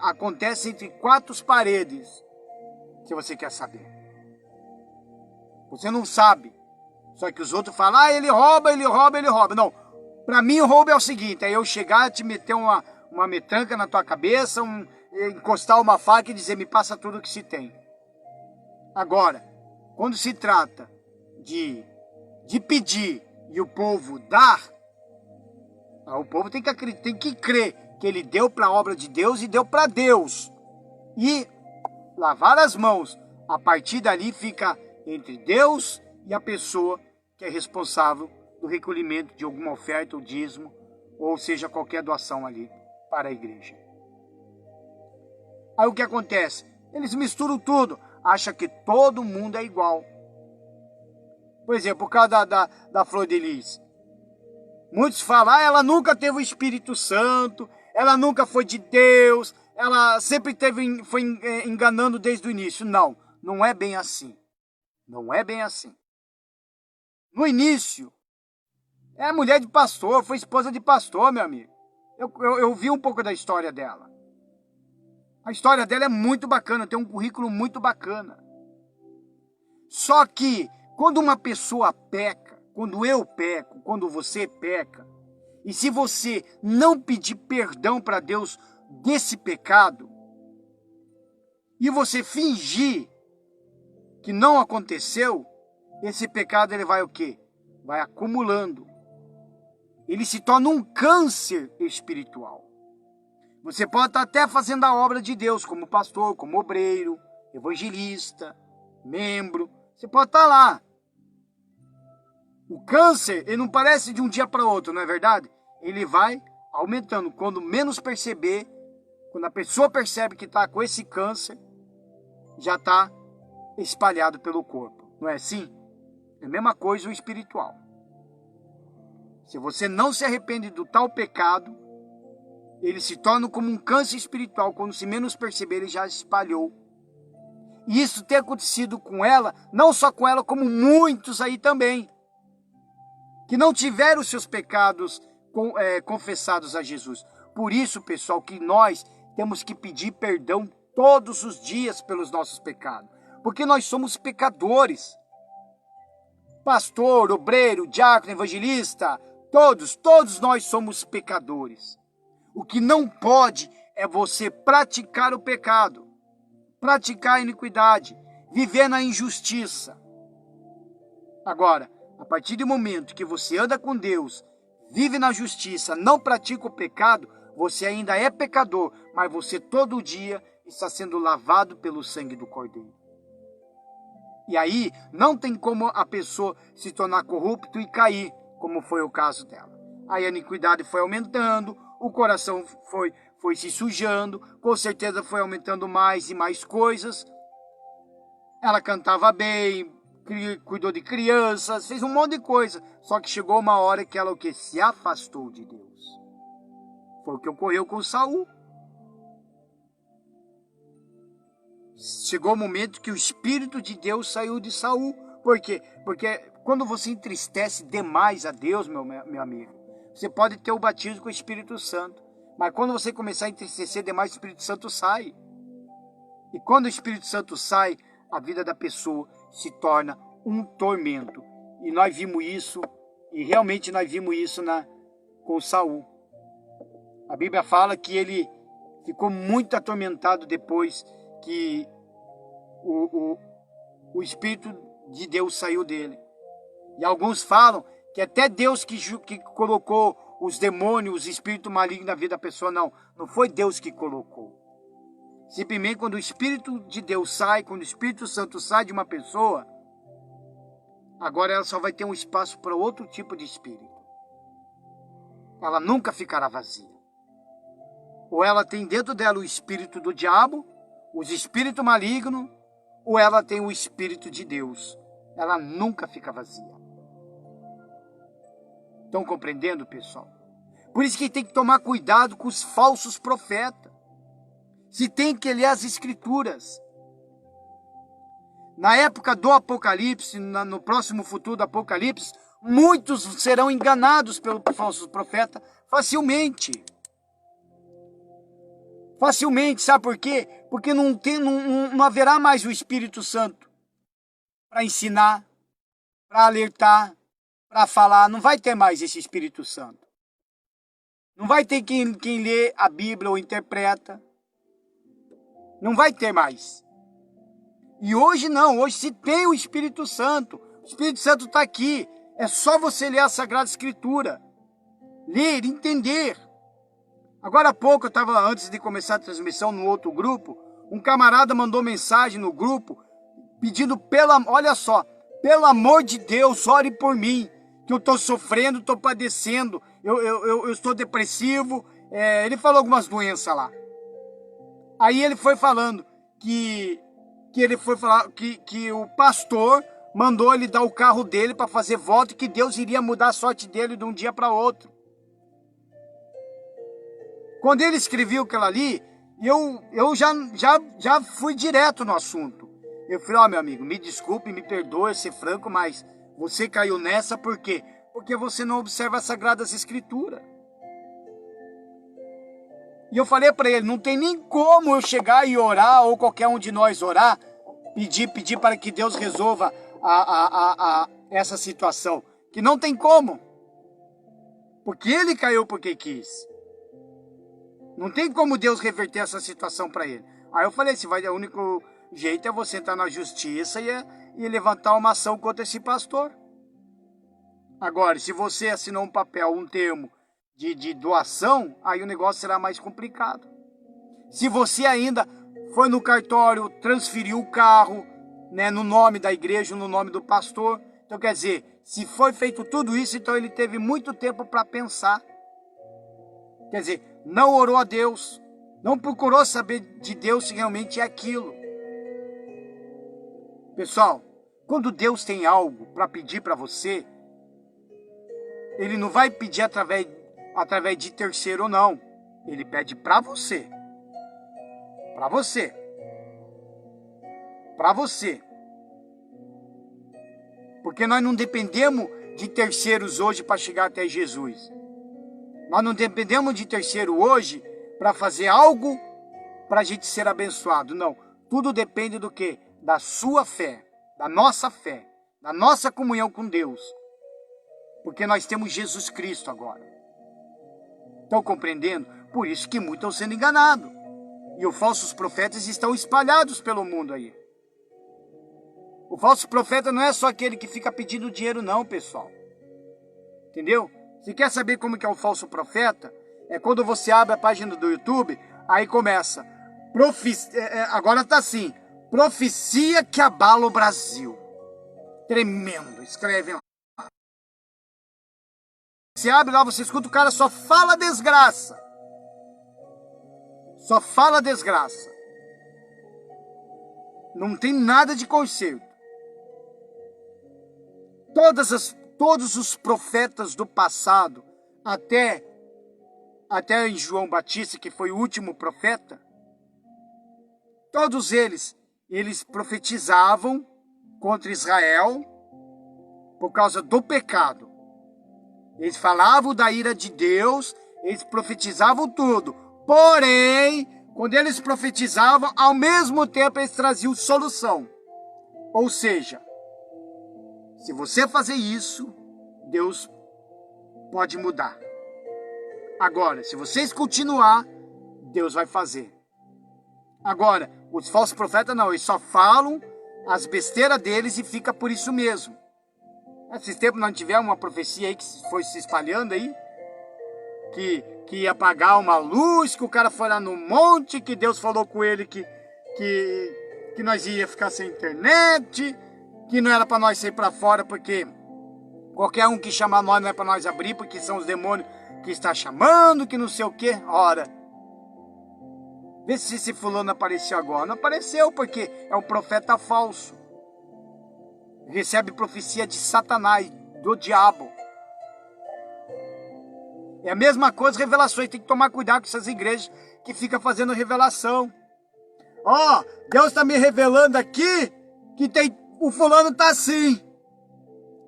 acontecem entre quatro paredes, se você quer saber. Você não sabe. Só que os outros falam, ele rouba, ele rouba, ele rouba. Não, para mim o roubo é o seguinte, é eu chegar e te meter uma metranca na tua cabeça, encostar uma faca e dizer, me passa tudo que se tem. Agora, quando se trata de pedir e o povo dar, o povo tem que crer que ele deu para a obra de Deus e deu para Deus. E lavar as mãos, a partir dali fica entre Deus e a pessoa que é responsável do recolhimento de alguma oferta ou dízimo, ou seja, qualquer doação ali para a igreja. Aí o que acontece? Eles misturam tudo, acham que todo mundo é igual. Por exemplo, o caso da Flor de Lis. Muitos falam, ela nunca teve o Espírito Santo, ela nunca foi de Deus, ela sempre foi enganando desde o início. Não, não é bem assim. Não é bem assim. No início, é mulher de pastor, foi esposa de pastor, meu amigo. Eu vi um pouco da história dela. A história dela é muito bacana, tem um currículo muito bacana. Só que, quando uma pessoa peca, quando eu peco, quando você peca, e se você não pedir perdão para Deus desse pecado, e você fingir que não aconteceu, esse pecado ele vai o quê? Vai acumulando. Ele se torna um câncer espiritual. Você pode estar até fazendo a obra de Deus, como pastor, como obreiro, evangelista, membro. Você pode estar lá. O câncer, ele não parece de um dia para outro, não é verdade? Ele vai aumentando. Quando menos perceber, quando a pessoa percebe que está com esse câncer, já está espalhado pelo corpo. Não é assim? É a mesma coisa o espiritual. Se você não se arrepende do tal pecado, ele se torna como um câncer espiritual. Quando se menos perceber, ele já espalhou. E isso tem acontecido com ela, não só com ela, como muitos aí também, que não tiveram os seus pecados confessados a Jesus. Por isso, pessoal, que nós temos que pedir perdão todos os dias pelos nossos pecados. Porque nós somos pecadores. Pastor, obreiro, diácono, evangelista, todos nós somos pecadores. O que não pode é você praticar o pecado, praticar a iniquidade, viver na injustiça. Agora, a partir do momento que você anda com Deus, vive na justiça, não pratica o pecado, você ainda é pecador, mas você todo dia está sendo lavado pelo sangue do Cordeiro. E aí, não tem como a pessoa se tornar corrupto e cair, como foi o caso dela. Aí a iniquidade foi aumentando, o coração foi se sujando, com certeza foi aumentando mais e mais coisas. Ela cantava bem, cuidou de crianças, fez um monte de coisa. Só que chegou uma hora que ela se afastou de Deus. Foi o que ocorreu com Saul. Chegou o momento que o Espírito de Deus saiu de Saul. Por quê? Porque quando você entristece demais a Deus, meu amigo, você pode ter o batismo com o Espírito Santo. Mas quando você começar a entristecer demais, o Espírito Santo sai. E quando o Espírito Santo sai, a vida da pessoa se torna um tormento. E nós vimos isso, e realmente nós vimos isso com Saul. A Bíblia fala que ele ficou muito atormentado depois que o Espírito de Deus saiu dele. E alguns falam que até Deus que colocou os demônios, os espíritos malignos na vida da pessoa. Não foi Deus que colocou. Simplesmente quando o Espírito de Deus sai, quando o Espírito Santo sai de uma pessoa, agora ela só vai ter um espaço para outro tipo de espírito. Ela nunca ficará vazia. Ou ela tem dentro dela o espírito do diabo, os espíritos malignos, ou ela tem o Espírito de Deus. Ela nunca fica vazia. Estão compreendendo, pessoal? Por isso que tem que tomar cuidado com os falsos profetas. Se tem que ler as Escrituras. Na época do Apocalipse, no próximo futuro do Apocalipse, muitos serão enganados pelo falso profeta facilmente. Facilmente, sabe por quê? Porque não haverá mais o Espírito Santo para ensinar, para alertar, para falar. Não vai ter mais esse Espírito Santo. Não vai ter quem lê a Bíblia ou interpreta. Não vai ter mais. E hoje não, hoje se tem o Espírito Santo. O Espírito Santo está aqui. É só você ler a Sagrada Escritura. Ler, entender. Agora há pouco, eu estava, antes de começar a transmissão no outro grupo, um camarada mandou mensagem no grupo, pedindo, olha só, pelo amor de Deus, ore por mim, que eu estou sofrendo, estou padecendo, eu estou depressivo. Ele falou algumas doenças lá. Aí ele foi falando que o pastor mandou ele dar o carro dele para fazer voto e que Deus iria mudar a sorte dele de um dia para outro. Quando ele escreveu aquilo ali, eu já fui direto no assunto. Eu falei, meu amigo, me desculpe, me perdoe ser franco, mas você caiu nessa por quê? Porque você não observa as Sagradas Escrituras. E eu falei para ele, não tem nem como eu chegar e orar, ou qualquer um de nós orar, pedir para que Deus resolva essa situação. Que não tem como. Porque ele caiu porque quis. Não tem como Deus reverter essa situação para ele. Aí eu falei, o único jeito é você entrar na justiça e levantar uma ação contra esse pastor. Agora, se você assinou um papel, um termo de doação, aí o negócio será mais complicado. Se você ainda foi no cartório, transferiu o carro, né, no nome da igreja, no nome do pastor, então quer dizer, se foi feito tudo isso, então ele teve muito tempo para pensar. Quer dizer, não orou a Deus, não procurou saber de Deus se realmente é aquilo. Pessoal, quando Deus tem algo para pedir para você, Ele não vai pedir através de terceiro, não. Ele pede para você. Para você. Para você. Porque nós não dependemos de terceiros hoje para chegar até Jesus. Nós não dependemos de terceiro hoje para fazer algo para a gente ser abençoado. Não. Tudo depende do quê? Da sua fé, da nossa comunhão com Deus. Porque nós temos Jesus Cristo agora. Estão compreendendo? Por isso que muitos estão sendo enganados. E os falsos profetas estão espalhados pelo mundo aí. O falso profeta não é só aquele que fica pedindo dinheiro não, pessoal. Entendeu? Se quer saber como que é o falso profeta, é quando você abre a página do YouTube, aí começa, agora tá assim, profecia que abala o Brasil. Tremendo, escreve lá. Você abre lá, você escuta, o cara só fala desgraça. Só fala desgraça. Não tem nada de conserto. Todos os profetas do passado, até em João Batista, que foi o último profeta, todos eles profetizavam contra Israel por causa do pecado. Eles falavam da ira de Deus, eles profetizavam tudo. Porém, quando eles profetizavam, ao mesmo tempo eles traziam solução. Ou seja, se você fazer isso, Deus pode mudar. Agora, se vocês continuar, Deus vai fazer. Agora, os falsos profetas não, eles só falam as besteiras deles e fica por isso mesmo. Esses tempos nós tivemos uma profecia aí que foi se espalhando aí, que ia apagar uma luz, que o cara foi lá no monte, que Deus falou com ele que nós ia ficar sem internet, que não era para nós sair para fora, porque qualquer um que chamar nós não é para nós abrir, porque são os demônios que está chamando, que não sei o quê. Ora, vê se esse fulano apareceu agora. Não apareceu, porque é um profeta falso. Recebe profecia de Satanás, do diabo. É a mesma coisa, revelações. Tem que tomar cuidado com essas igrejas que ficam fazendo revelação. Ó, Deus está me revelando aqui que o fulano tá assim.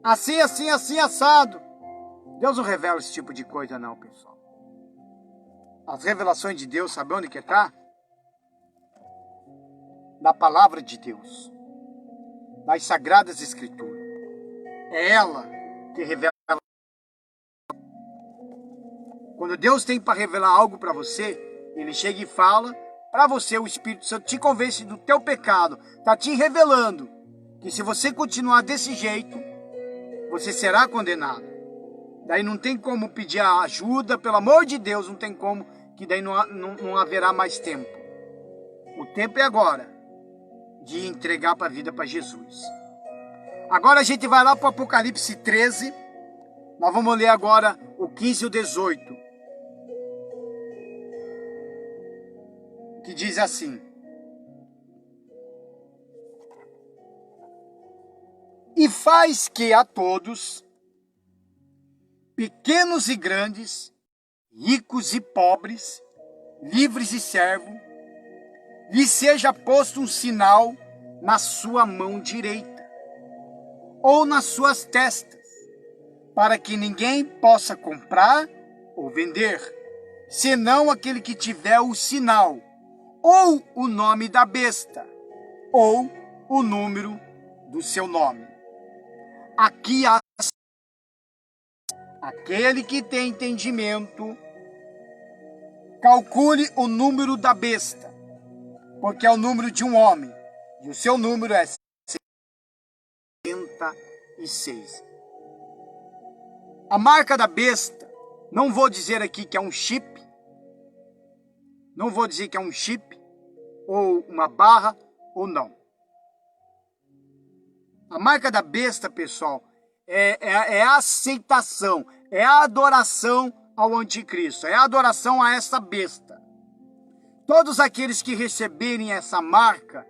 Assim, assim, assim, assado. Deus não revela esse tipo de coisa não, pessoal. As revelações de Deus, sabe onde que está? Na palavra de Deus. Nas Sagradas Escrituras. É ela que revela. Quando Deus tem para revelar algo para você, Ele chega e fala para você, o Espírito Santo te convence do teu pecado, está te revelando que se você continuar desse jeito, você será condenado. Daí não tem como pedir ajuda, pelo amor de Deus, não tem como, que daí não haverá mais tempo. O tempo é agora de entregar para a vida para Jesus. Agora a gente vai lá para o Apocalipse 13, nós vamos ler agora o 15 e o 18. Que diz assim: e faz que a todos, pequenos e grandes, ricos e pobres, livres e servos, lhe seja posto um sinal na sua mão direita, ou nas suas testas, para que ninguém possa comprar ou vender, senão aquele que tiver o sinal, ou o nome da besta, ou o número do seu nome. Aqui há aquele que tem entendimento, calcule o número da besta, porque é o número de um homem, e o seu número é 66. A marca da besta, não vou dizer aqui que é um chip, não vou dizer que é um chip, ou uma barra, ou não. A marca da besta, pessoal, é a aceitação, é a adoração ao anticristo, é a adoração a essa besta. Todos aqueles que receberem essa marca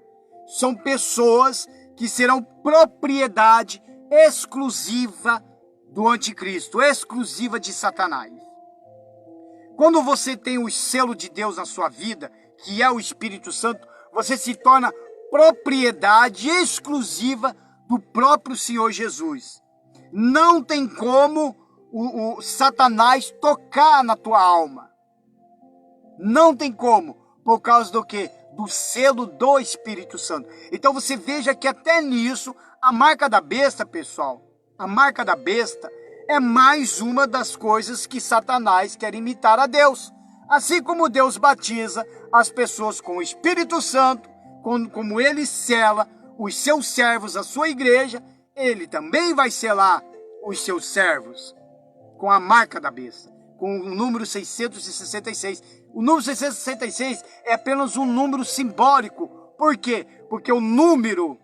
são pessoas que serão propriedade exclusiva do anticristo, exclusiva de Satanás. Quando você tem o selo de Deus na sua vida, que é o Espírito Santo, você se torna propriedade exclusiva do próprio Senhor Jesus. Não tem como o Satanás tocar na tua alma. Não tem como, por causa do quê? Do selo do Espírito Santo. Então você veja que até nisso, a marca da besta, pessoal, a marca da besta é mais uma das coisas que Satanás quer imitar a Deus. Assim como Deus batiza as pessoas com o Espírito Santo, como ele sela os seus servos, a sua igreja, ele também vai selar os seus servos com a marca da besta, com o número 666. O número 666 é apenas um número simbólico. Por quê? Porque o número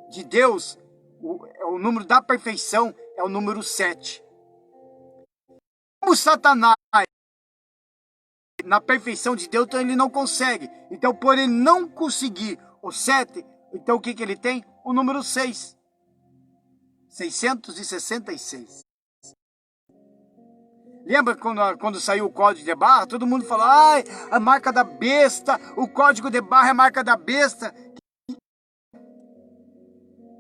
de Deus, o número da perfeição, é o número 7. Como Satanás, na perfeição de Deus, então ele não consegue. Então, por ele não conseguir o 7, então o que ele tem? O número 6. 666. Lembra quando saiu o código de barra? Todo mundo falou, ai, a marca da besta, o código de barra é a marca da besta.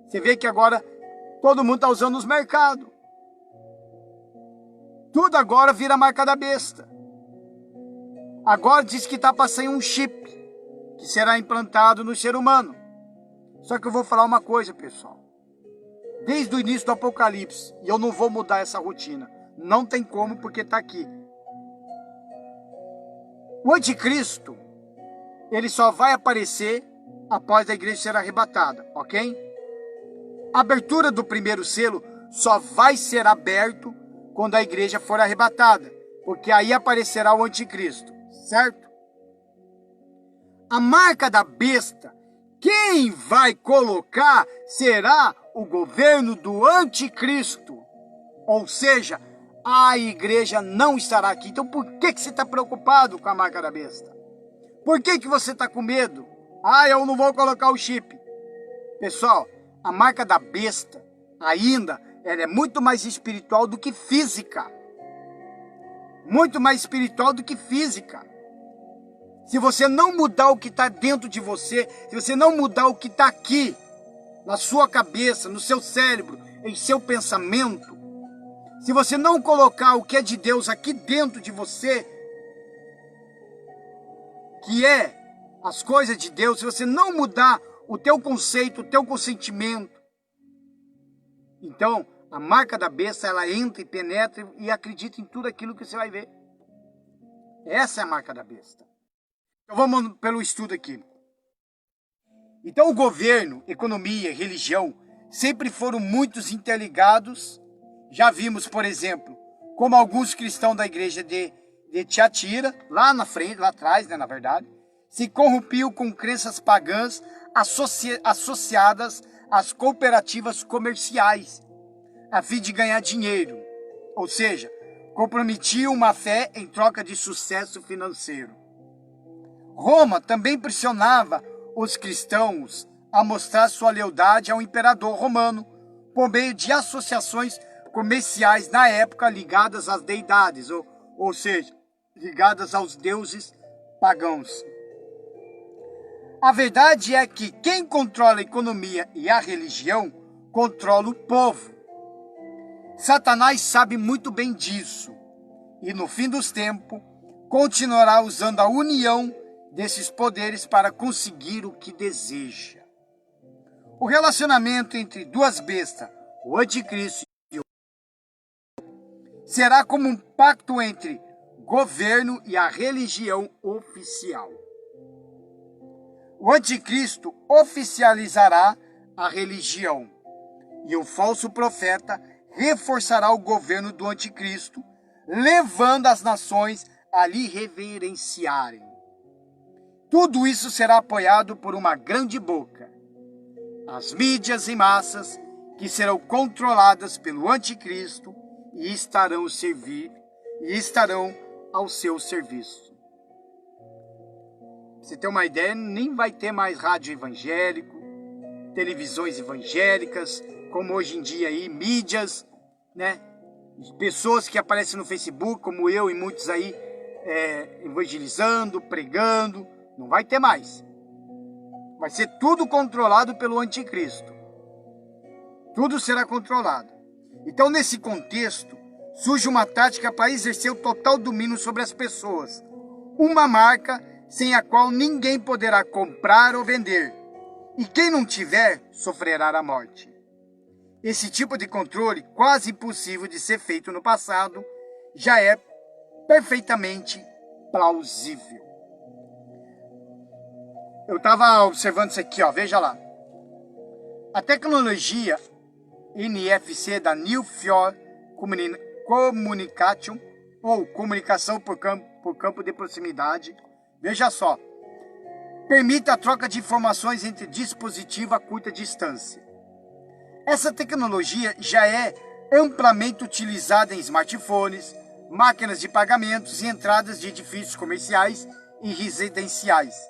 Você vê que agora todo mundo está usando os mercados. Tudo agora vira a marca da besta. Agora diz que está para sair um chip, que será implantado no ser humano. Só que eu vou falar uma coisa, pessoal. Desde o início do Apocalipse, e eu não vou mudar essa rotina. Não tem como, porque está aqui. O anticristo, ele só vai aparecer após a igreja ser arrebatada, ok? A abertura do primeiro selo só vai ser aberto quando a igreja for arrebatada, porque aí aparecerá o anticristo, certo? A marca da besta, quem vai colocar será o governo do anticristo, ou seja, a igreja não estará aqui. Então por que você está preocupado com a marca da besta? Por que você está com medo? Ah, eu não vou colocar o chip. Pessoal, a marca da besta ainda ela é muito mais espiritual do que física. Muito mais espiritual do que física. se você não mudar o que está dentro de você, se você não mudar o que está aqui, na sua cabeça, no seu cérebro, em seu pensamento, se você não colocar o que é de Deus aqui dentro de você, que é as coisas de Deus, se você não mudar o teu conceito, o teu consentimento, então a marca da besta, ela entra e penetra e acredita em tudo aquilo que você vai ver. Essa é a marca da besta. Então vamos pelo estudo aqui. Então o governo, economia, religião sempre foram muito interligados. Já vimos, por exemplo, como alguns cristãos da igreja de Tiatira, lá na frente, lá atrás, né, na verdade, se corrompiam com crenças pagãs associadas às cooperativas comerciais, a fim de ganhar dinheiro. Ou seja, comprometiam uma fé em troca de sucesso financeiro. Roma também pressionava os cristãos a mostrar sua lealdade ao imperador romano por meio de associações comerciais na época ligadas às deidades, ou seja, ligadas aos deuses pagãos. A verdade é que quem controla a economia e a religião controla o povo. Satanás sabe muito bem disso e no fim dos tempos continuará usando a união desses poderes para conseguir o que deseja. O relacionamento entre duas bestas, o anticristo e o será como um pacto entre governo e a religião oficial. O anticristo oficializará a religião e o falso profeta reforçará o governo do anticristo, levando as nações a lhe reverenciarem. Tudo isso será apoiado por uma grande boca, as mídias em massas, que serão controladas pelo anticristo e estarão ao seu serviço. Pra você ter uma ideia, nem vai ter mais rádio evangélico, televisões evangélicas, como hoje em dia aí, mídias, né? Pessoas que aparecem no Facebook, como eu e muitos aí, evangelizando, pregando. Não vai ter mais. Vai ser tudo controlado pelo anticristo. Tudo será controlado. Então, nesse contexto, surge uma tática para exercer o total domínio sobre as pessoas. Uma marca sem a qual ninguém poderá comprar ou vender. E quem não tiver, sofrerá a morte. Esse tipo de controle, quase impossível de ser feito no passado, já é perfeitamente plausível. Eu estava observando isso aqui, ó, veja lá. A tecnologia NFC da New Field Communication, ou comunicação por campo de proximidade, veja só, permite a troca de informações entre dispositivos a curta distância. Essa tecnologia já é amplamente utilizada em smartphones, máquinas de pagamentos e entradas de edifícios comerciais e residenciais.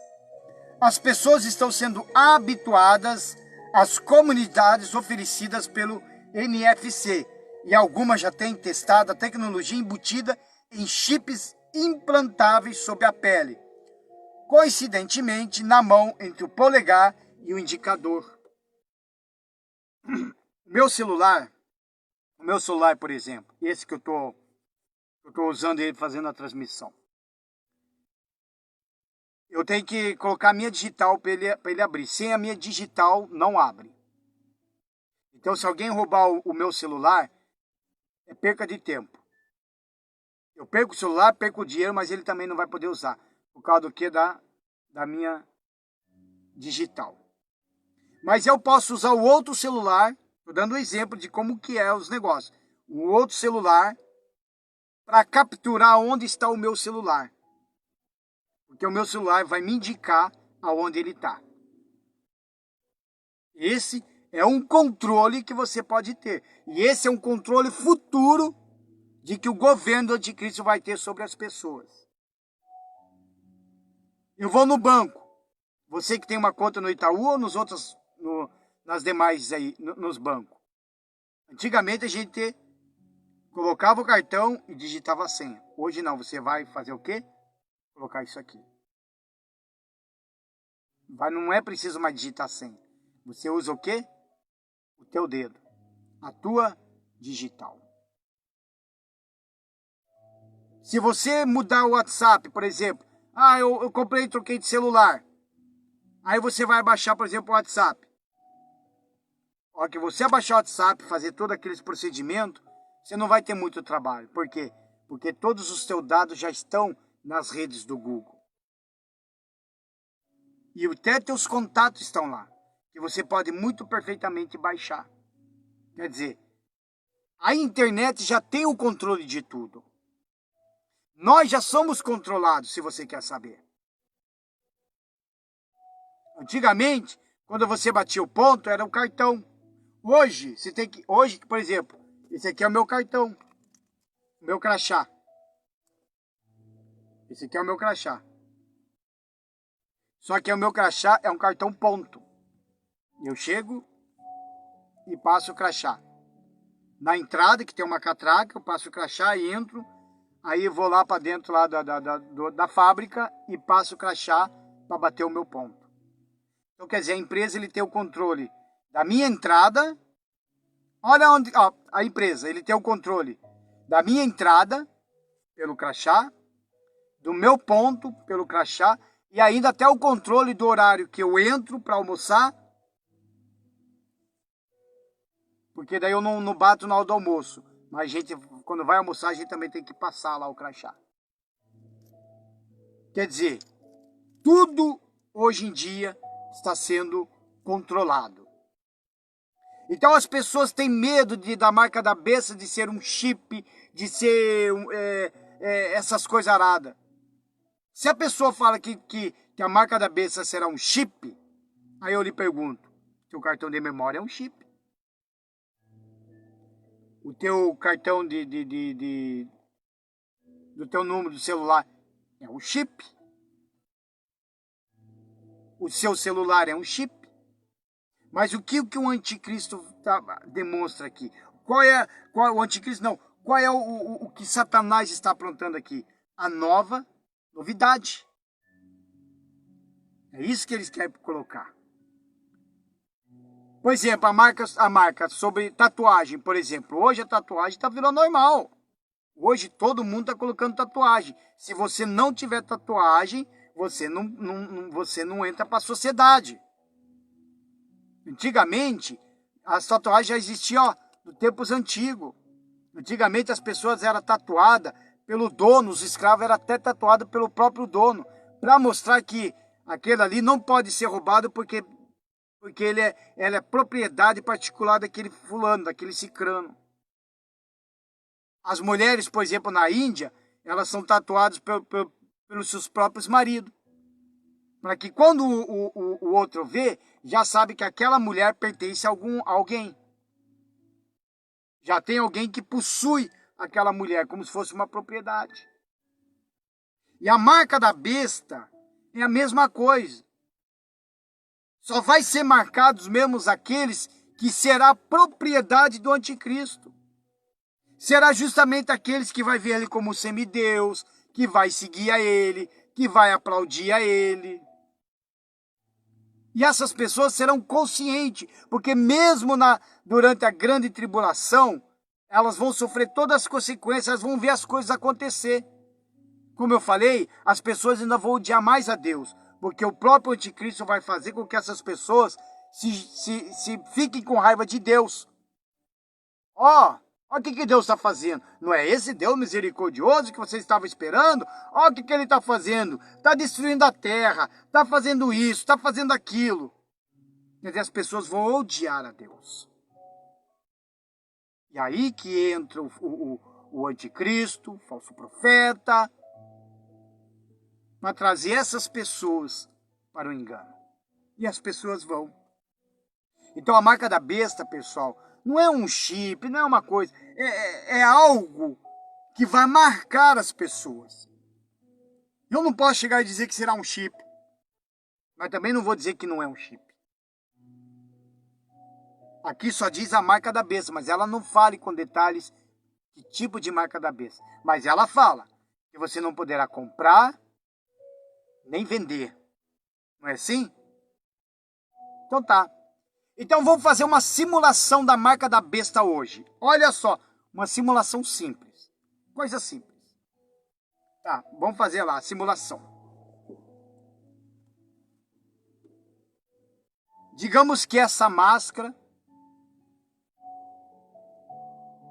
As pessoas estão sendo habituadas às comunidades oferecidas pelo NFC e algumas já têm testado a tecnologia embutida em chips implantáveis sob a pele, coincidentemente na mão entre o polegar e o indicador. O meu celular, por exemplo, esse que eu tô usando ele fazendo a transmissão. Eu tenho que colocar a minha digital para ele abrir. Sem a minha digital, não abre. Então, se alguém roubar o meu celular, é perca de tempo. Eu perco o celular, perco o dinheiro, mas ele também não vai poder usar. Por causa do que? Da minha digital. Mas eu posso usar o outro celular, estou dando um exemplo de como que é os negócios. O outro celular para capturar onde está o meu celular. Porque o meu celular vai me indicar aonde ele está. Esse é um controle que você pode ter. E esse é um controle futuro de que o governo do anticristo vai ter sobre as pessoas. Eu vou no banco. Você que tem uma conta no Itaú ou nas demais aí, nos bancos. Antigamente a gente colocava o cartão e digitava a senha. Hoje não, você vai fazer o quê? Colocar isso aqui. Não é preciso mais digitar senha. Você usa o quê? O teu dedo. A tua digital. Se você mudar o WhatsApp, por exemplo, eu comprei e troquei de celular. Aí você vai abaixar, por exemplo, o WhatsApp. A hora que você abaixar o WhatsApp, fazer todos aqueles procedimentos, você não vai ter muito trabalho. Por quê? Porque todos os seus dados já estão nas redes do Google. E até teus contatos estão lá, que você pode muito perfeitamente baixar. Quer dizer, a internet já tem o controle de tudo. Nós já somos controlados, se você quer saber. Antigamente, quando você batia o ponto, era o cartão. Hoje, por exemplo, esse aqui é o meu cartão, o meu crachá. Esse aqui é o meu crachá. Só que o meu crachá é um cartão ponto. Eu chego e passo o crachá. Na entrada, que tem uma catraca, eu passo o crachá e entro. Aí eu vou lá para dentro lá da fábrica e passo o crachá para bater o meu ponto. Então, quer dizer, a empresa ele tem o controle da minha entrada. Olha onde, ó, a empresa, ele tem o controle da minha entrada pelo crachá, do meu ponto pelo crachá e ainda até o controle do horário que eu entro para almoçar. Porque daí eu não bato na hora do almoço. Mas a gente, quando vai almoçar, a gente também tem que passar lá o crachá. Quer dizer, tudo hoje em dia está sendo controlado. Então as pessoas têm medo da marca da besta, de ser um chip, de ser essas coisas aradas. Se a pessoa fala que a marca da besta será um chip, aí eu lhe pergunto, seu cartão de memória é um chip? O teu cartão do teu número do celular é um chip? O seu celular é um chip? Mas o que o anticristo demonstra aqui? Qual é o anticristo? Não. Qual é o que Satanás está aprontando aqui? A nova novidade. É isso que eles querem colocar. Por exemplo, a marca sobre tatuagem, por exemplo. Hoje a tatuagem está virando normal. Hoje todo mundo está colocando tatuagem. Se você não tiver tatuagem, você não entra para a sociedade. Antigamente, as tatuagens já existiam, ó, no tempos antigos. Antigamente as pessoas eram tatuadas pelo dono, os escravos eram até tatuados pelo próprio dono, para mostrar que aquele ali não pode ser roubado porque ele é propriedade particular daquele fulano, daquele cicrano. As mulheres, por exemplo, na Índia, elas são tatuadas pelos seus próprios maridos. Para que quando o outro vê, já sabe que aquela mulher pertence a alguém. Já tem alguém que possui aquela mulher, como se fosse uma propriedade. E a marca da besta é a mesma coisa. Só vai ser marcados mesmo aqueles que será propriedade do anticristo. Será justamente aqueles que vai ver ele como semideus, que vai seguir a ele, que vai aplaudir a ele. E essas pessoas serão conscientes, porque mesmo durante a grande tribulação, elas vão sofrer todas as consequências, elas vão ver as coisas acontecer. Como eu falei, as pessoas ainda vão odiar mais a Deus, porque o próprio anticristo vai fazer com que essas pessoas se fiquem com raiva de Deus. Olha o que Deus está fazendo. Não é esse Deus misericordioso que você estava esperando? Olha o que ele está fazendo. Está destruindo a terra, está fazendo isso, está fazendo aquilo. Quer dizer, as pessoas vão odiar a Deus. E aí que entra o anticristo, o falso profeta, para trazer essas pessoas para o engano. E as pessoas vão. Então a marca da besta, pessoal, não é um chip, não é uma coisa. É algo que vai marcar as pessoas. Eu não posso chegar e dizer que será um chip. Mas também não vou dizer que não é um chip. Aqui só diz a marca da besta, mas ela não fala com detalhes que tipo de marca da besta. Mas ela fala que você não poderá comprar nem vender. Não é assim? Então tá. Então vamos fazer uma simulação da marca da besta hoje. Olha só, uma simulação simples. Coisa simples. Tá, vamos fazer lá a simulação. Digamos que essa máscara,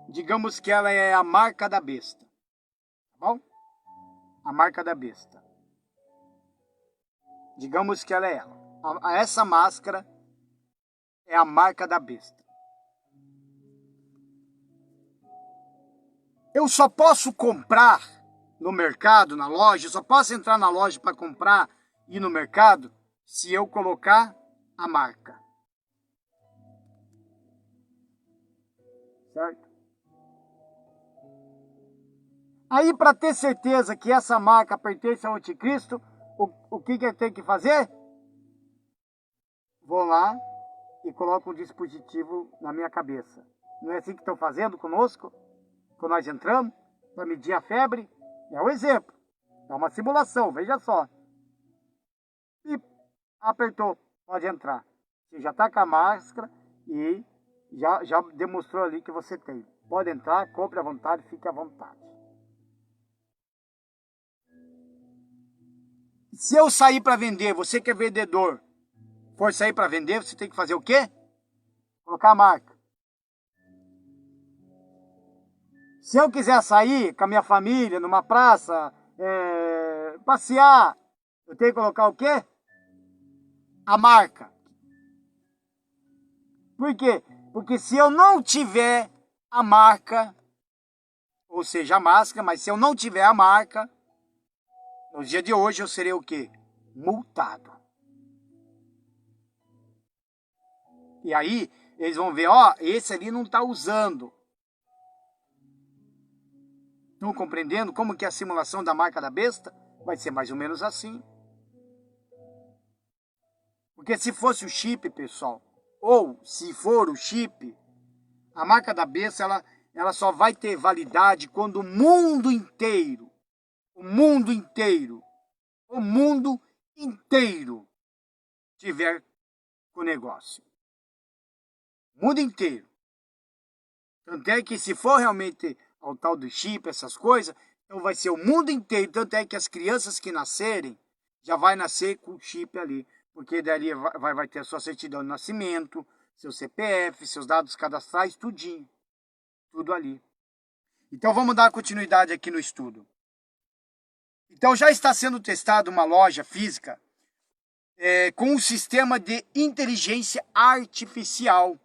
digamos que ela é a marca da besta. Tá bom? A marca da besta. Digamos que ela é ela. Essa máscara é a marca da besta. Eu só posso comprar no mercado, na loja, eu só posso entrar na loja para comprar e ir no mercado se eu colocar a marca. Certo? Aí, para ter certeza que essa marca pertence ao anticristo, o que eu tenho que fazer? Vou lá e coloco um dispositivo na minha cabeça. Não é assim que estão fazendo conosco? Quando nós entramos, para medir a febre? É um exemplo. É uma simulação, veja só. E apertou, pode entrar. Você já está com a máscara e já demonstrou ali que você tem. Pode entrar, compre à vontade, fique à vontade. Se eu sair para vender, você que é vendedor, for sair para vender, você tem que fazer o quê? Colocar a marca. Se eu quiser sair com a minha família numa praça, passear, eu tenho que colocar o quê? A marca. Por quê? Porque se eu não tiver a marca, ou seja, a máscara, mas se eu não tiver a marca, no dia de hoje eu serei o quê? Multado. E aí, eles vão ver, ó, esse ali não está usando. Estão compreendendo como que é a simulação da marca da besta? Vai ser mais ou menos assim. Porque se fosse o chip, pessoal, ou se for o chip, a marca da besta, ela só vai ter validade quando o mundo inteiro tiver com o negócio. O mundo inteiro. Tanto é que se for realmente ao tal do chip, essas coisas, então vai ser o mundo inteiro. Tanto é que as crianças que nascerem, já vai nascer com o chip ali. Porque dali vai ter a sua certidão de nascimento, seu CPF, seus dados cadastrais, tudinho. Tudo ali. Então vamos dar continuidade aqui no estudo. Então já está sendo testada uma loja física com um sistema de inteligência artificial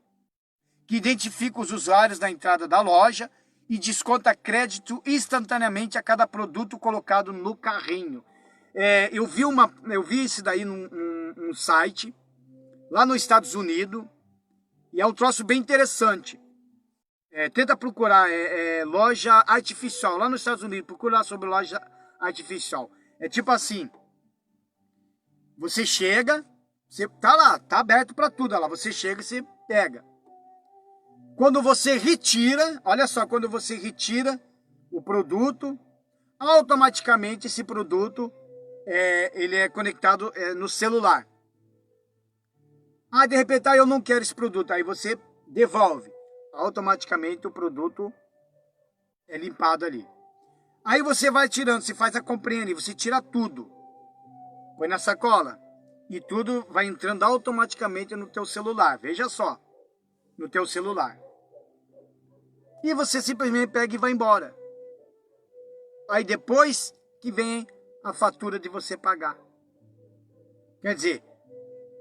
que identifica os usuários na entrada da loja e desconta crédito instantaneamente a cada produto colocado no carrinho. Eu vi isso daí num site lá nos Estados Unidos e é um troço bem interessante. Tenta procurar loja artificial lá nos Estados Unidos, procura sobre loja artificial. É tipo assim, você chega, você tá lá, tá aberto para tudo, lá você chega e você pega. Quando você retira, olha só, quando você retira o produto, automaticamente esse produto ele é conectado no celular. De repente eu não quero esse produto, aí você devolve. Automaticamente o produto é limpado ali. Aí você vai tirando, você faz a comprinha ali, você tira tudo. Põe na sacola. E tudo vai entrando automaticamente no teu celular. Veja só. No teu celular. E você simplesmente pega e vai embora. Aí depois que vem a fatura de você pagar. Quer dizer,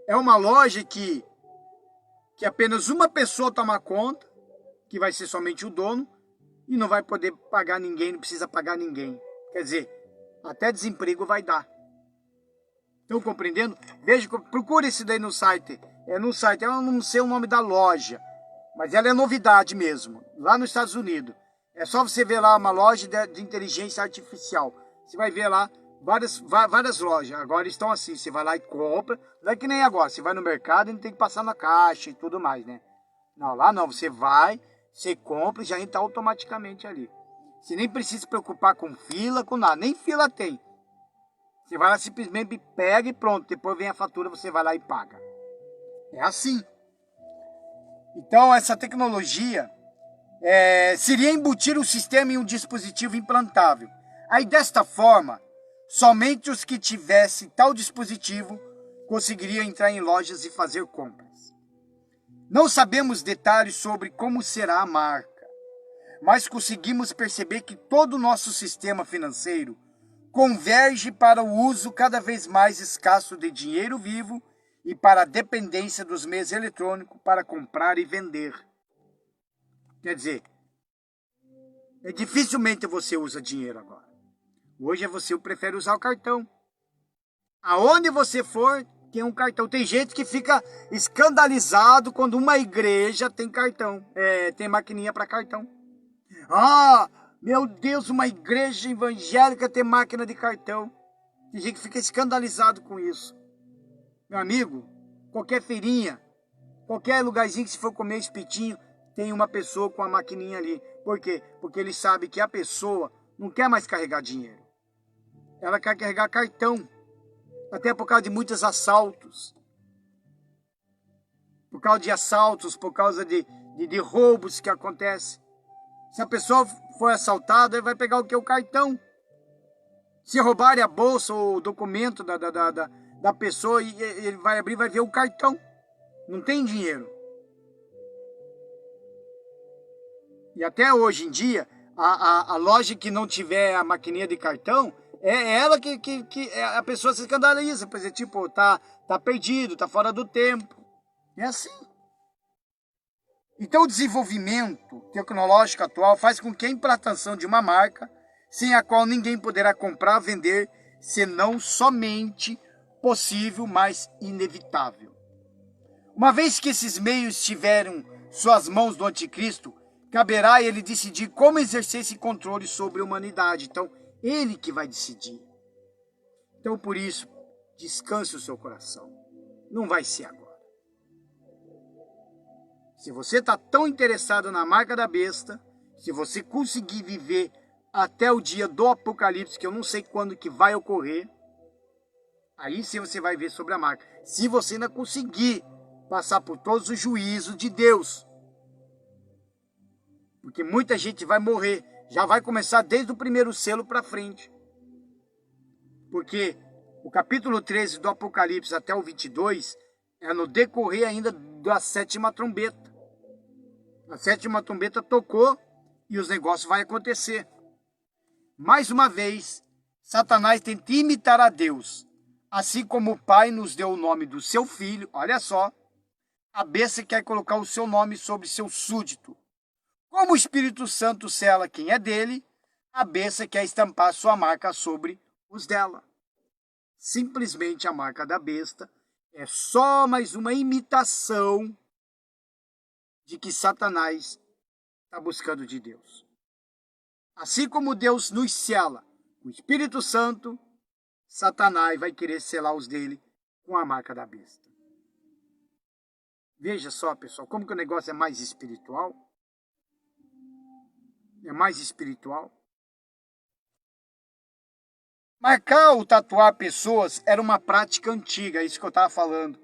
é uma loja que apenas uma pessoa toma conta, que vai ser somente o dono, e não vai poder pagar ninguém, não precisa pagar ninguém. Quer dizer, até desemprego vai dar. Estão compreendendo? Veja, procure isso daí no site. No site, eu não sei o nome da loja, mas ela é novidade mesmo, lá nos Estados Unidos. É só você ver lá uma loja de inteligência artificial. Você vai ver lá várias lojas. Agora estão assim, você vai lá e compra. Não é que nem agora, você vai no mercado e não tem que passar na caixa e tudo mais, né? Não, lá não, você vai, você compra e já entra automaticamente ali. Você nem precisa se preocupar com fila, com nada, nem fila tem. Você vai lá, simplesmente pega e pronto. Depois vem a fatura, você vai lá e paga. É assim. Então, essa tecnologia seria embutir o sistema em um dispositivo implantável. Aí, desta forma, somente os que tivessem tal dispositivo conseguiriam entrar em lojas e fazer compras. Não sabemos detalhes sobre como será a marca, mas conseguimos perceber que todo o nosso sistema financeiro converge para o uso cada vez mais escasso de dinheiro vivo e para a dependência dos meios eletrônicos para comprar e vender. Quer dizer, dificilmente você usa dinheiro agora. Hoje você prefere usar o cartão. Aonde você for, tem um cartão. Tem gente que fica escandalizado quando uma igreja tem cartão, tem maquininha para cartão. Ah, meu Deus, uma igreja evangélica tem máquina de cartão. Tem gente que fica escandalizado com isso. Meu amigo, qualquer feirinha, qualquer lugarzinho que se for comer espetinho, tem uma pessoa com a maquininha ali. Por quê? Porque ele sabe que a pessoa não quer mais carregar dinheiro. Ela quer carregar cartão. Até por causa de muitos assaltos. Por causa de assaltos, por causa de roubos que acontecem. Se a pessoa for assaltada, ele vai pegar o que? O cartão. Se roubarem a bolsa ou o documento da pessoa, ele vai abrir e vai ver o cartão. Não tem dinheiro. E até hoje em dia, a loja que não tiver a maquininha de cartão, é ela que a pessoa se escandaliza. Por exemplo, tipo, tá perdido, tá fora do tempo. É assim. Então o desenvolvimento tecnológico atual faz com que a implantação de uma marca, sem a qual ninguém poderá comprar, vender, senão somente possível, mas inevitável. Uma vez que esses meios estiverem suas mãos do anticristo, caberá a ele decidir como exercer esse controle sobre a humanidade. Então, ele que vai decidir. Então, por isso, descanse o seu coração. Não vai ser agora. Se você está tão interessado na marca da besta, se você conseguir viver até o dia do Apocalipse, que eu não sei quando que vai ocorrer, aí sim você vai ver sobre a marca. Se você ainda conseguir passar por todos os juízos de Deus. Porque muita gente vai morrer. Já vai começar desde o primeiro selo para frente. Porque o capítulo 13 do Apocalipse até o 22 é no decorrer ainda da sétima trombeta. A sétima trombeta tocou e os negócios vão acontecer. Mais uma vez, Satanás tenta imitar a Deus. Assim como o Pai nos deu o nome do seu filho, olha só, a besta quer colocar o seu nome sobre seu súdito. Como o Espírito Santo sela quem é dele, a besta quer estampar sua marca sobre os dela. Simplesmente a marca da besta é só mais uma imitação de que Satanás está buscando de Deus. Assim como Deus nos sela com o Espírito Santo, Satanás vai querer selar os dele com a marca da besta. Veja só, pessoal, como que o negócio é mais espiritual. É mais espiritual. Marcar ou tatuar pessoas era uma prática antiga, é isso que eu estava falando.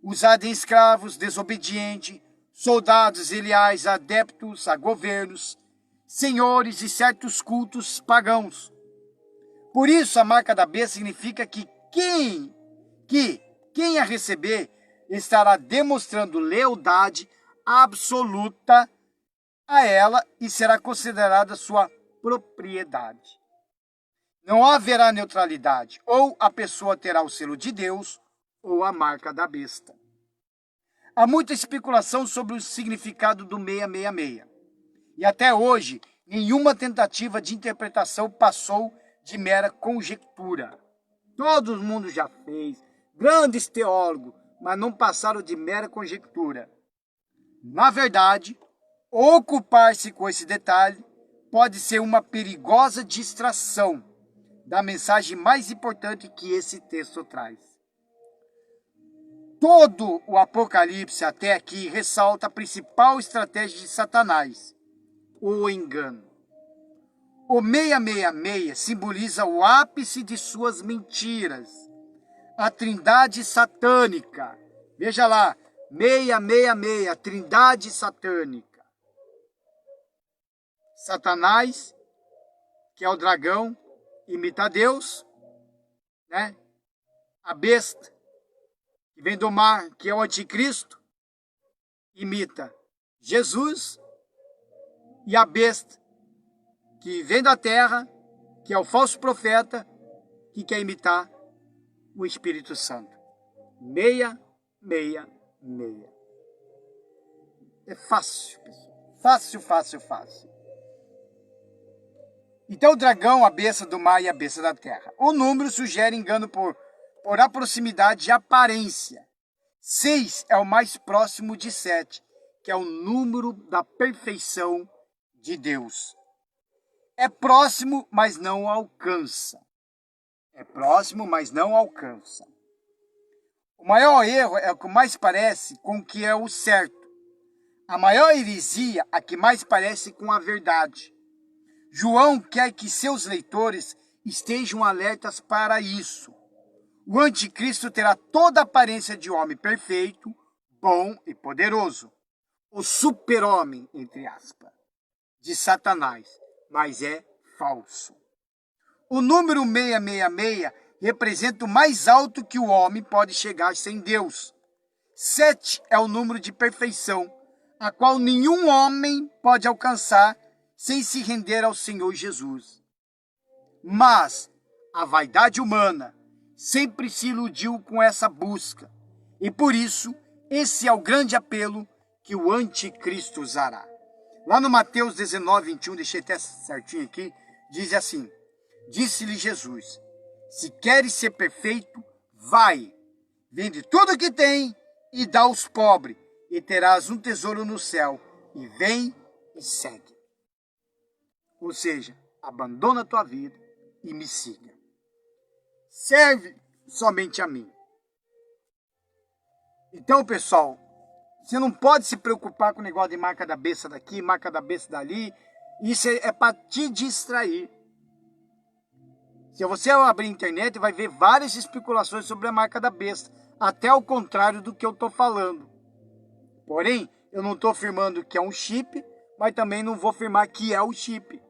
Usada em escravos, desobedientes, soldados ileais, adeptos a governos, senhores e certos cultos pagãos. Por isso a marca da besta significa que quem a receber estará demonstrando lealdade absoluta a ela e será considerada sua propriedade. Não haverá neutralidade, ou a pessoa terá o selo de Deus, ou a marca da besta. Há muita especulação sobre o significado do 666. E até hoje, nenhuma tentativa de interpretação passou de mera conjectura. Todo mundo já fez, grandes teólogos, mas não passaram de mera conjectura. Na verdade, ocupar-se com esse detalhe pode ser uma perigosa distração da mensagem mais importante que esse texto traz. Todo o Apocalipse até aqui ressalta a principal estratégia de Satanás, o engano. O 666 simboliza o ápice de suas mentiras, a trindade satânica. Veja lá, 666, a trindade satânica. Satanás, que é o dragão, imita Deus, né? A besta, que vem do mar, que é o anticristo, imita Jesus. E a besta, que vem da terra, que é o falso profeta, que quer imitar o Espírito Santo. 666. É fácil, pessoal. Fácil, fácil, fácil. Então, o dragão, a besta do mar e a besta da terra. O número sugere engano por a proximidade e aparência. 6 é o mais próximo de 7, que é o número da perfeição de Deus. É próximo, mas não alcança. É próximo, mas não alcança. O maior erro é o que mais parece com o que é o certo. A maior heresia, a que mais parece com a verdade. João quer que seus leitores estejam alertas para isso. O anticristo terá toda a aparência de homem perfeito, bom e poderoso. O super-homem, entre aspas, de Satanás, mas é falso. O número 666 representa o mais alto que o homem pode chegar sem Deus. 7 é o número de perfeição, a qual nenhum homem pode alcançar sem se render ao Senhor Jesus. Mas a vaidade humana sempre se iludiu com essa busca, e por isso esse é o grande apelo que o anticristo usará. Lá no Mateus 19, 21, deixei até certinho aqui, diz assim: disse-lhe Jesus, se queres ser perfeito, vai, vende tudo que tem e dá aos pobres, e terás um tesouro no céu, e vem e segue. Ou seja, abandona a tua vida e me siga. Serve somente a mim. Então, pessoal, você não pode se preocupar com o negócio de marca da besta daqui, marca da besta dali. Isso é para te distrair. Se você abrir a internet, vai ver várias especulações sobre a marca da besta. Até o contrário do que eu estou falando. Porém, eu não estou afirmando que é um chip, mas também não vou afirmar que é o chip.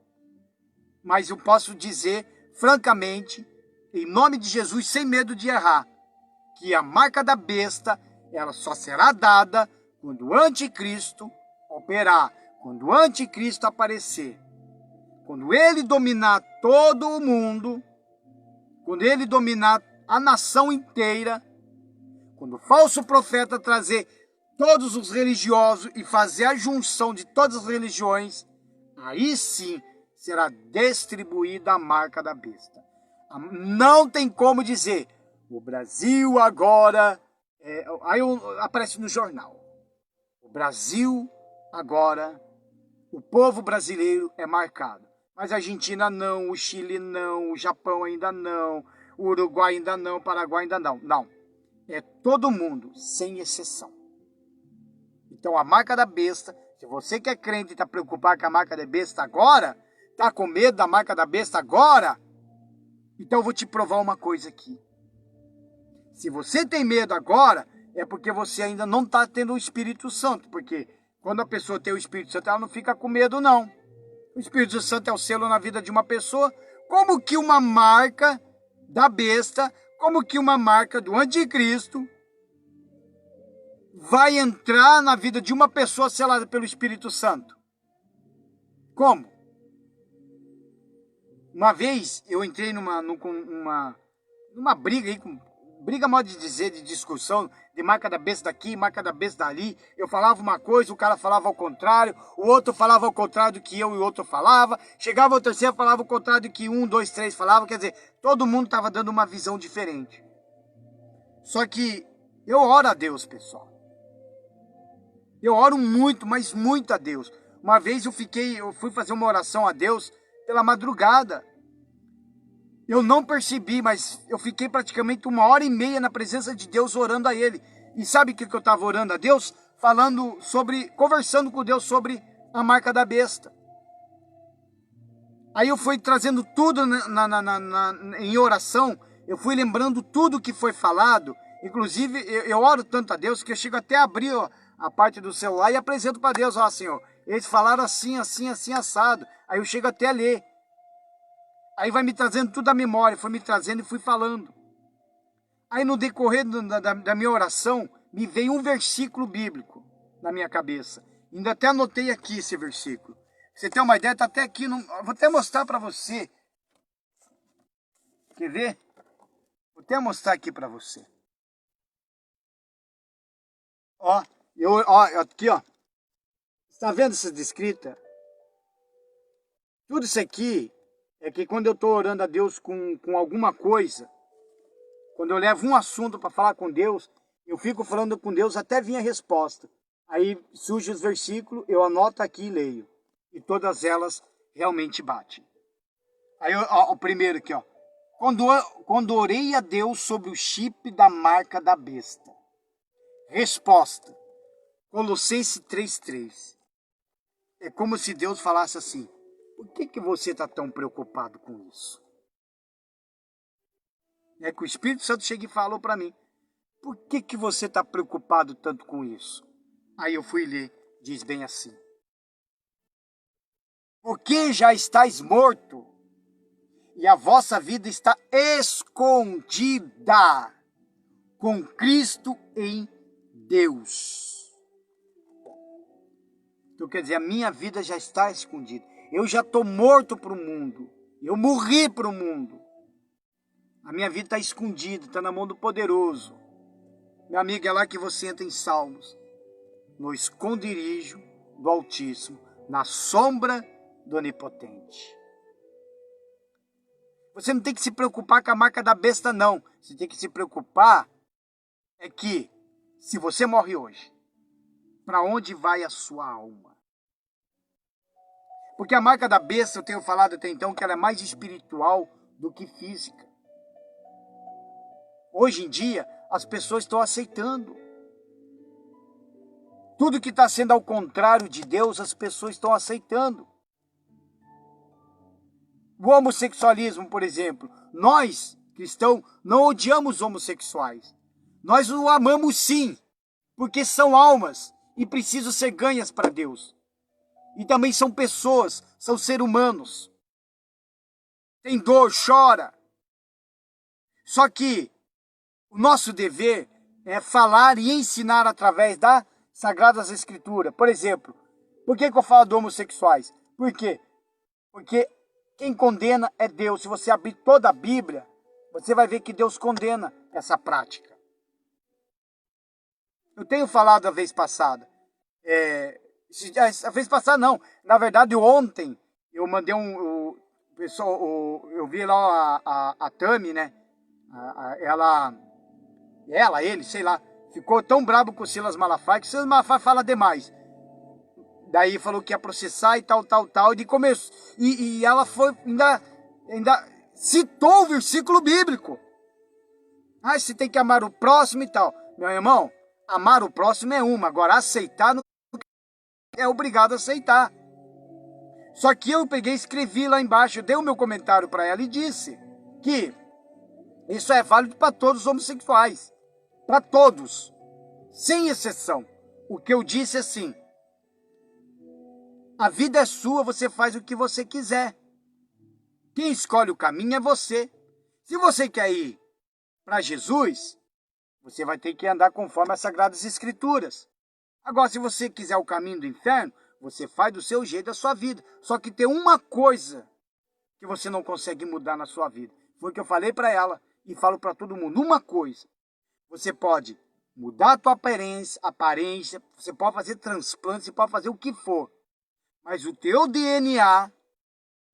Mas eu posso dizer, francamente, em nome de Jesus, sem medo de errar, que a marca da besta, ela só será dada quando o anticristo operar, quando o anticristo aparecer, quando ele dominar todo o mundo, quando ele dominar a nação inteira, quando o falso profeta trazer todos os religiosos e fazer a junção de todas as religiões, aí sim será distribuída a marca da besta. Não tem como dizer, o Brasil agora, aí aparece no jornal, o Brasil agora, o povo brasileiro é marcado. Mas a Argentina não, o Chile não, o Japão ainda não, o Uruguai ainda não, o Paraguai ainda não. Não, é todo mundo, sem exceção. Então a marca da besta, se você que é crente e está preocupado com a marca da besta agora, está com medo da marca da besta agora, então eu vou te provar uma coisa aqui. Se você tem medo agora, é porque você ainda não está tendo o Espírito Santo. Porque quando a pessoa tem o Espírito Santo, ela não fica com medo, não. O Espírito Santo é o selo na vida de uma pessoa. Como que uma marca da besta, como que uma marca do anticristo vai entrar na vida de uma pessoa selada pelo Espírito Santo? Como? Uma vez eu entrei numa briga aí, briga modo de dizer, de discussão, de marca da besta daqui, marca da besta dali. Eu falava uma coisa, o cara falava ao contrário, o outro falava ao contrário do que eu e o outro falava. Chegava o terceiro, falava ao contrário do que 1, 2, 3 falava. Quer dizer, todo mundo estava dando uma visão diferente. Só que eu oro a Deus, pessoal. Eu oro muito, mas muito a Deus. Uma vez eu fui fazer uma oração a Deus pela madrugada. Eu não percebi, mas eu fiquei praticamente 1h30 na presença de Deus orando a Ele. E sabe o que eu estava orando a Deus? Conversando com Deus sobre a marca da besta. Aí eu fui trazendo tudo em oração, eu fui lembrando tudo que foi falado, Inclusive, eu oro tanto a Deus que eu chego até a abrir a parte do celular e apresento para Deus, ó Senhor, eles falaram assim, assim, assim, assado. Aí eu chego até a ler. Aí vai me trazendo tudo à memória, foi me trazendo e fui falando. Aí no decorrer da minha oração, me veio um versículo bíblico na minha cabeça. Ainda até anotei aqui esse versículo. Você tem uma ideia, está até aqui, vou até mostrar para você. Quer ver? Vou até mostrar aqui para você. Ó, aqui, ó. Está vendo essa descrita? Tudo isso aqui é que quando eu estou orando a Deus com alguma coisa, quando eu levo um assunto para falar com Deus, eu fico falando com Deus até vir a resposta. Aí surge os versículos, eu anoto aqui e leio. E todas elas realmente batem. Aí ó, o primeiro aqui, ó. Quando orei a Deus sobre o chip da marca da besta. Resposta. Colossenses 3:3. É como se Deus falasse assim: por que você está tão preocupado com isso? É que o Espírito Santo chega e falou para mim: por que você está preocupado tanto com isso? Aí eu fui ler, diz bem assim: porque já estáis morto e a vossa vida está escondida com Cristo em Deus. Então quer dizer, a minha vida já está escondida. Eu já estou morto para o mundo. Eu morri para o mundo. A minha vida está escondida, está na mão do poderoso. Meu amigo, é lá que você entra em Salmos. No esconderijo do Altíssimo, na sombra do Onipotente. Você não tem que se preocupar com a marca da besta, não. Você tem que se preocupar é que, se você morre hoje, para onde vai a sua alma? Porque a marca da besta, eu tenho falado até então, que ela é mais espiritual do que física. Hoje em dia, as pessoas estão aceitando. Tudo que está sendo ao contrário de Deus, as pessoas estão aceitando. O homossexualismo, por exemplo. Nós, cristãos, não odiamos homossexuais. Nós o amamos sim, porque são almas e precisam ser ganhas para Deus. E também são pessoas, são seres humanos. Tem dor, chora. Só que o nosso dever é falar e ensinar através das Sagradas Escrituras. Por exemplo, por que eu falo de homossexuais? Por quê? Porque quem condena é Deus. Se você abrir toda a Bíblia, você vai ver que Deus condena essa prática. Eu tenho falado a vez passada. A vez passada não. Na verdade, ontem eu mandei eu vi lá a Tami, né? Ele, sei lá, ficou tão brabo com o Silas Malafaia que o Silas Malafaia fala demais. Daí falou que ia processar e tal, e de começo. E ela foi, ainda citou o versículo bíblico. Ah, você tem que amar o próximo e tal. Meu irmão, amar o próximo é uma, agora aceitar não é obrigado a aceitar. Só que eu peguei e escrevi lá embaixo, dei o meu comentário para ela e disse que isso é válido para todos os homossexuais. Para todos, sem exceção. O que eu disse é assim: a vida é sua, você faz o que você quiser. Quem escolhe o caminho é você. Se você quer ir para Jesus, você vai ter que andar conforme as Sagradas Escrituras. Agora, se você quiser o caminho do inferno, você faz do seu jeito a sua vida. Só que tem uma coisa que você não consegue mudar na sua vida. Foi o que eu falei para ela e falo para todo mundo. Uma coisa: você pode mudar a tua aparência, você pode fazer transplante, você pode fazer o que for. Mas o teu DNA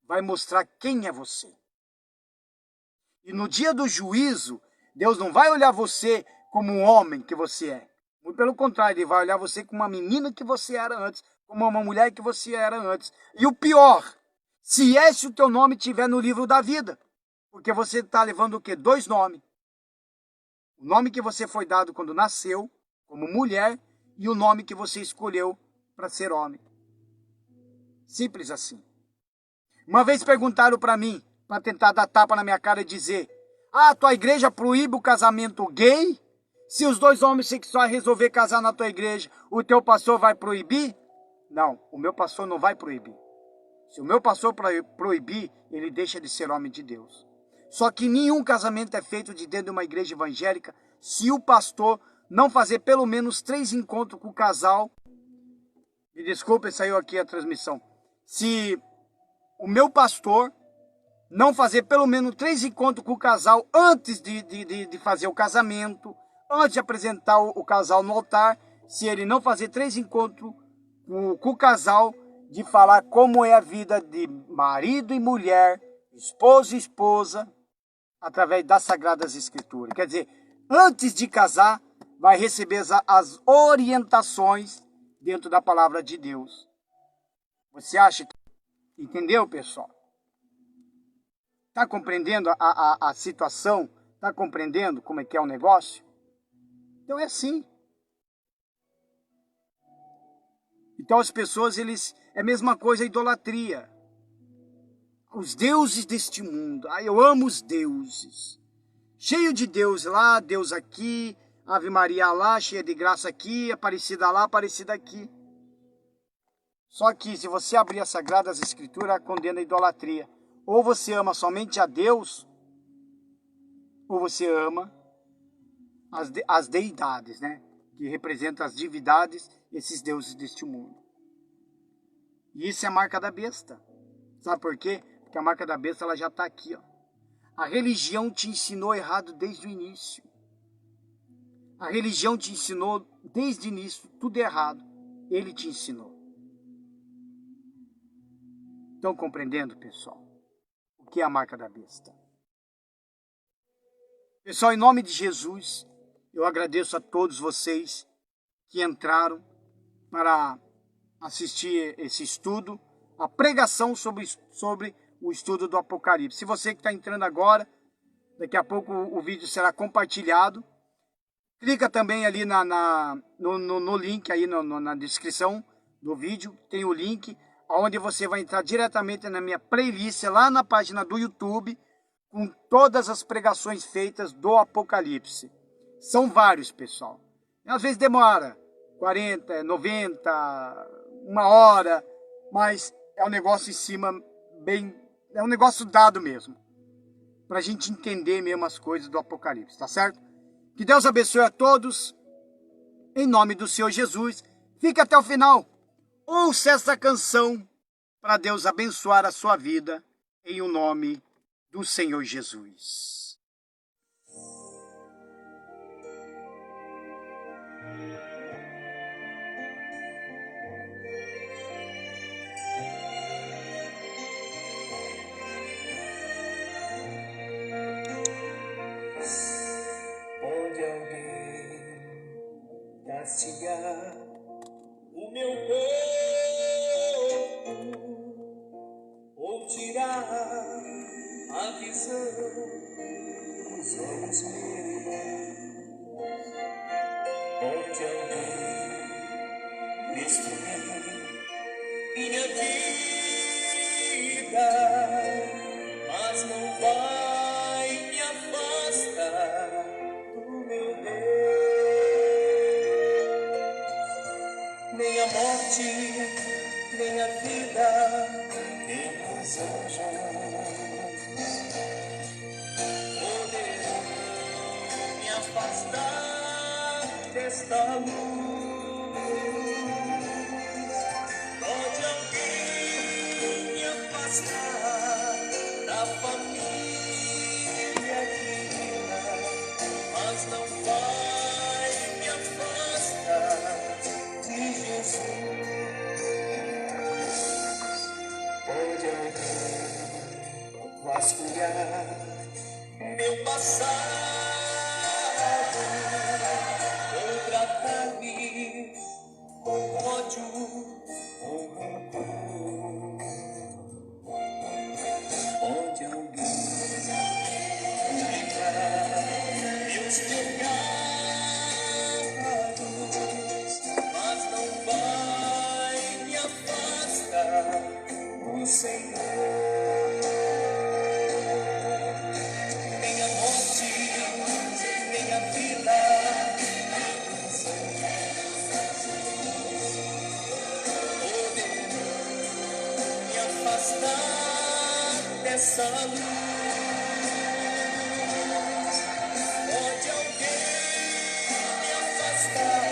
vai mostrar quem é você. E no dia do juízo, Deus não vai olhar você como um homem que você é. Muito pelo contrário, Ele vai olhar você como uma menina que você era antes, como uma mulher que você era antes. E o pior, se esse o teu nome estiver no livro da vida, porque você está levando o quê? 2 nomes. O nome que você foi dado quando nasceu, como mulher, e o nome que você escolheu para ser homem. Simples assim. Uma vez perguntaram para mim, para tentar dar tapa na minha cara e dizer: ah, tua igreja proíbe o casamento gay Se os dois homossexuais resolver casar na tua igreja, o teu pastor vai proibir? Não, o meu pastor não vai proibir. Se o meu pastor proibir, ele deixa de ser homem de Deus. Só que nenhum casamento é feito de dentro de uma igreja evangélica se o pastor não fazer pelo menos 3 encontros com o casal. Me desculpe, saiu aqui a transmissão. Se o meu pastor não fazer pelo menos 3 encontros com o casal antes de fazer o casamento, antes de apresentar o casal no altar, se ele não fazer 3 encontros com o casal, de falar como é a vida de marido e mulher, esposo e esposa, através das Sagradas Escrituras. Quer dizer, antes de casar, vai receber as orientações dentro da palavra de Deus. Você acha que... Entendeu, pessoal? Está compreendendo a situação? Está compreendendo como é que é o negócio? Então é assim. Então as pessoas, é a mesma coisa a idolatria. Os deuses deste mundo. Eu amo os deuses. Cheio de Deus lá, Deus aqui, Ave Maria lá, cheia de graça aqui, Aparecida lá, Aparecida aqui. Só que se você abrir as Sagradas Escrituras, condena a idolatria. Ou você ama somente a Deus, ou você ama as deidades, né? Que representam as divindades, esses deuses deste mundo. E isso é a marca da besta. Sabe por quê? Porque a marca da besta ela já está aqui, ó. A religião te ensinou errado desde o início. A religião te ensinou desde o início tudo errado. Ele te ensinou. Estão compreendendo, pessoal? O que é a marca da besta? Pessoal, em nome de Jesus, eu agradeço a todos vocês que entraram para assistir esse estudo, a pregação sobre o estudo do Apocalipse. Se você que está entrando agora, daqui a pouco o vídeo será compartilhado. Clica também ali no link, aí na descrição do vídeo, tem o link, onde você vai entrar diretamente na minha playlist, lá na página do YouTube, com todas as pregações feitas do Apocalipse. São vários, pessoal. Às vezes demora 40, 90, 1 hora, mas é um negócio em cima bem... É um negócio dado mesmo, para a gente entender mesmo as coisas do Apocalipse, tá certo? Que Deus abençoe a todos, em nome do Senhor Jesus. Fique até o final. Ouça essa canção para Deus abençoar a sua vida, em o nome do Senhor Jesus. Onde alguém castigar o meu corpo ou tirar a visão dos olhos meus, onde alguém destruir minha vida, mas não vai me afastar do meu Deus. Nem a morte, nem a vida, nem os anjos poderão me afastar desta luz. Pode alguém me afastar da família querida, mas não vai me afastar de Jesus. Pode alguém vasculhar meu passado ou tratar-me dessa luz. Pode alguém me afastar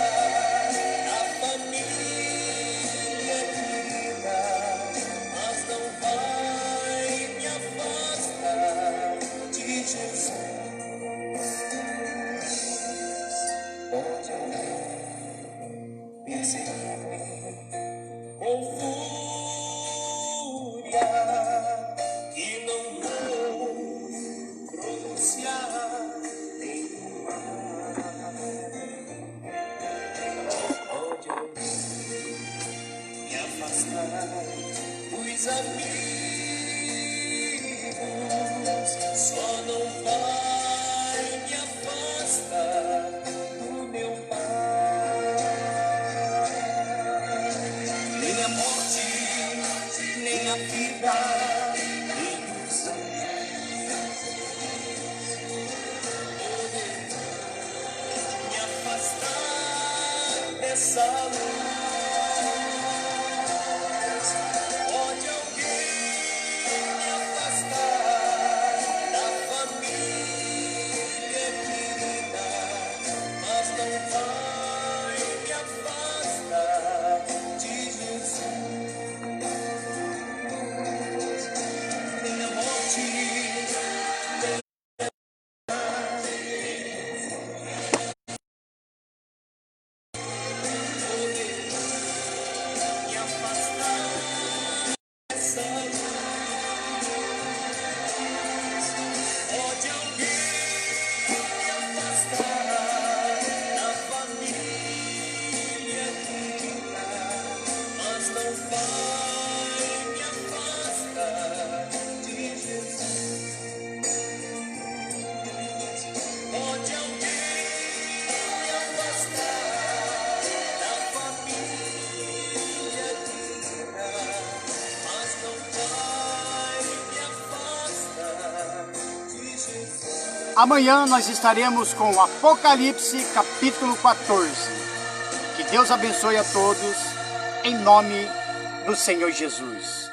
da família querida, mas não vai me afastar de Jesus. Pode alguém perseguir-me com fúria, que não vou pronunciar nenhum mal. Pode alguém me afastar dos amigos, só não vai me afastar do meu Pai. Nem a morte, nem a vida, nem os anjos poderão me afastar dessa luz. Pode alguém me afastar da família querida, mas não vai me afastar de Jesus. Nem a morte, me afastar dessa luz. Pode alguém me afastar da família querida, mas não vai me afastar de Jesus. Pode alguém me afastar da família querida, mas não vai me afastar de Jesus. Amanhã nós estaremos com o Apocalipse capítulo 14. Que Deus abençoe a todos, em nome do Senhor Jesus.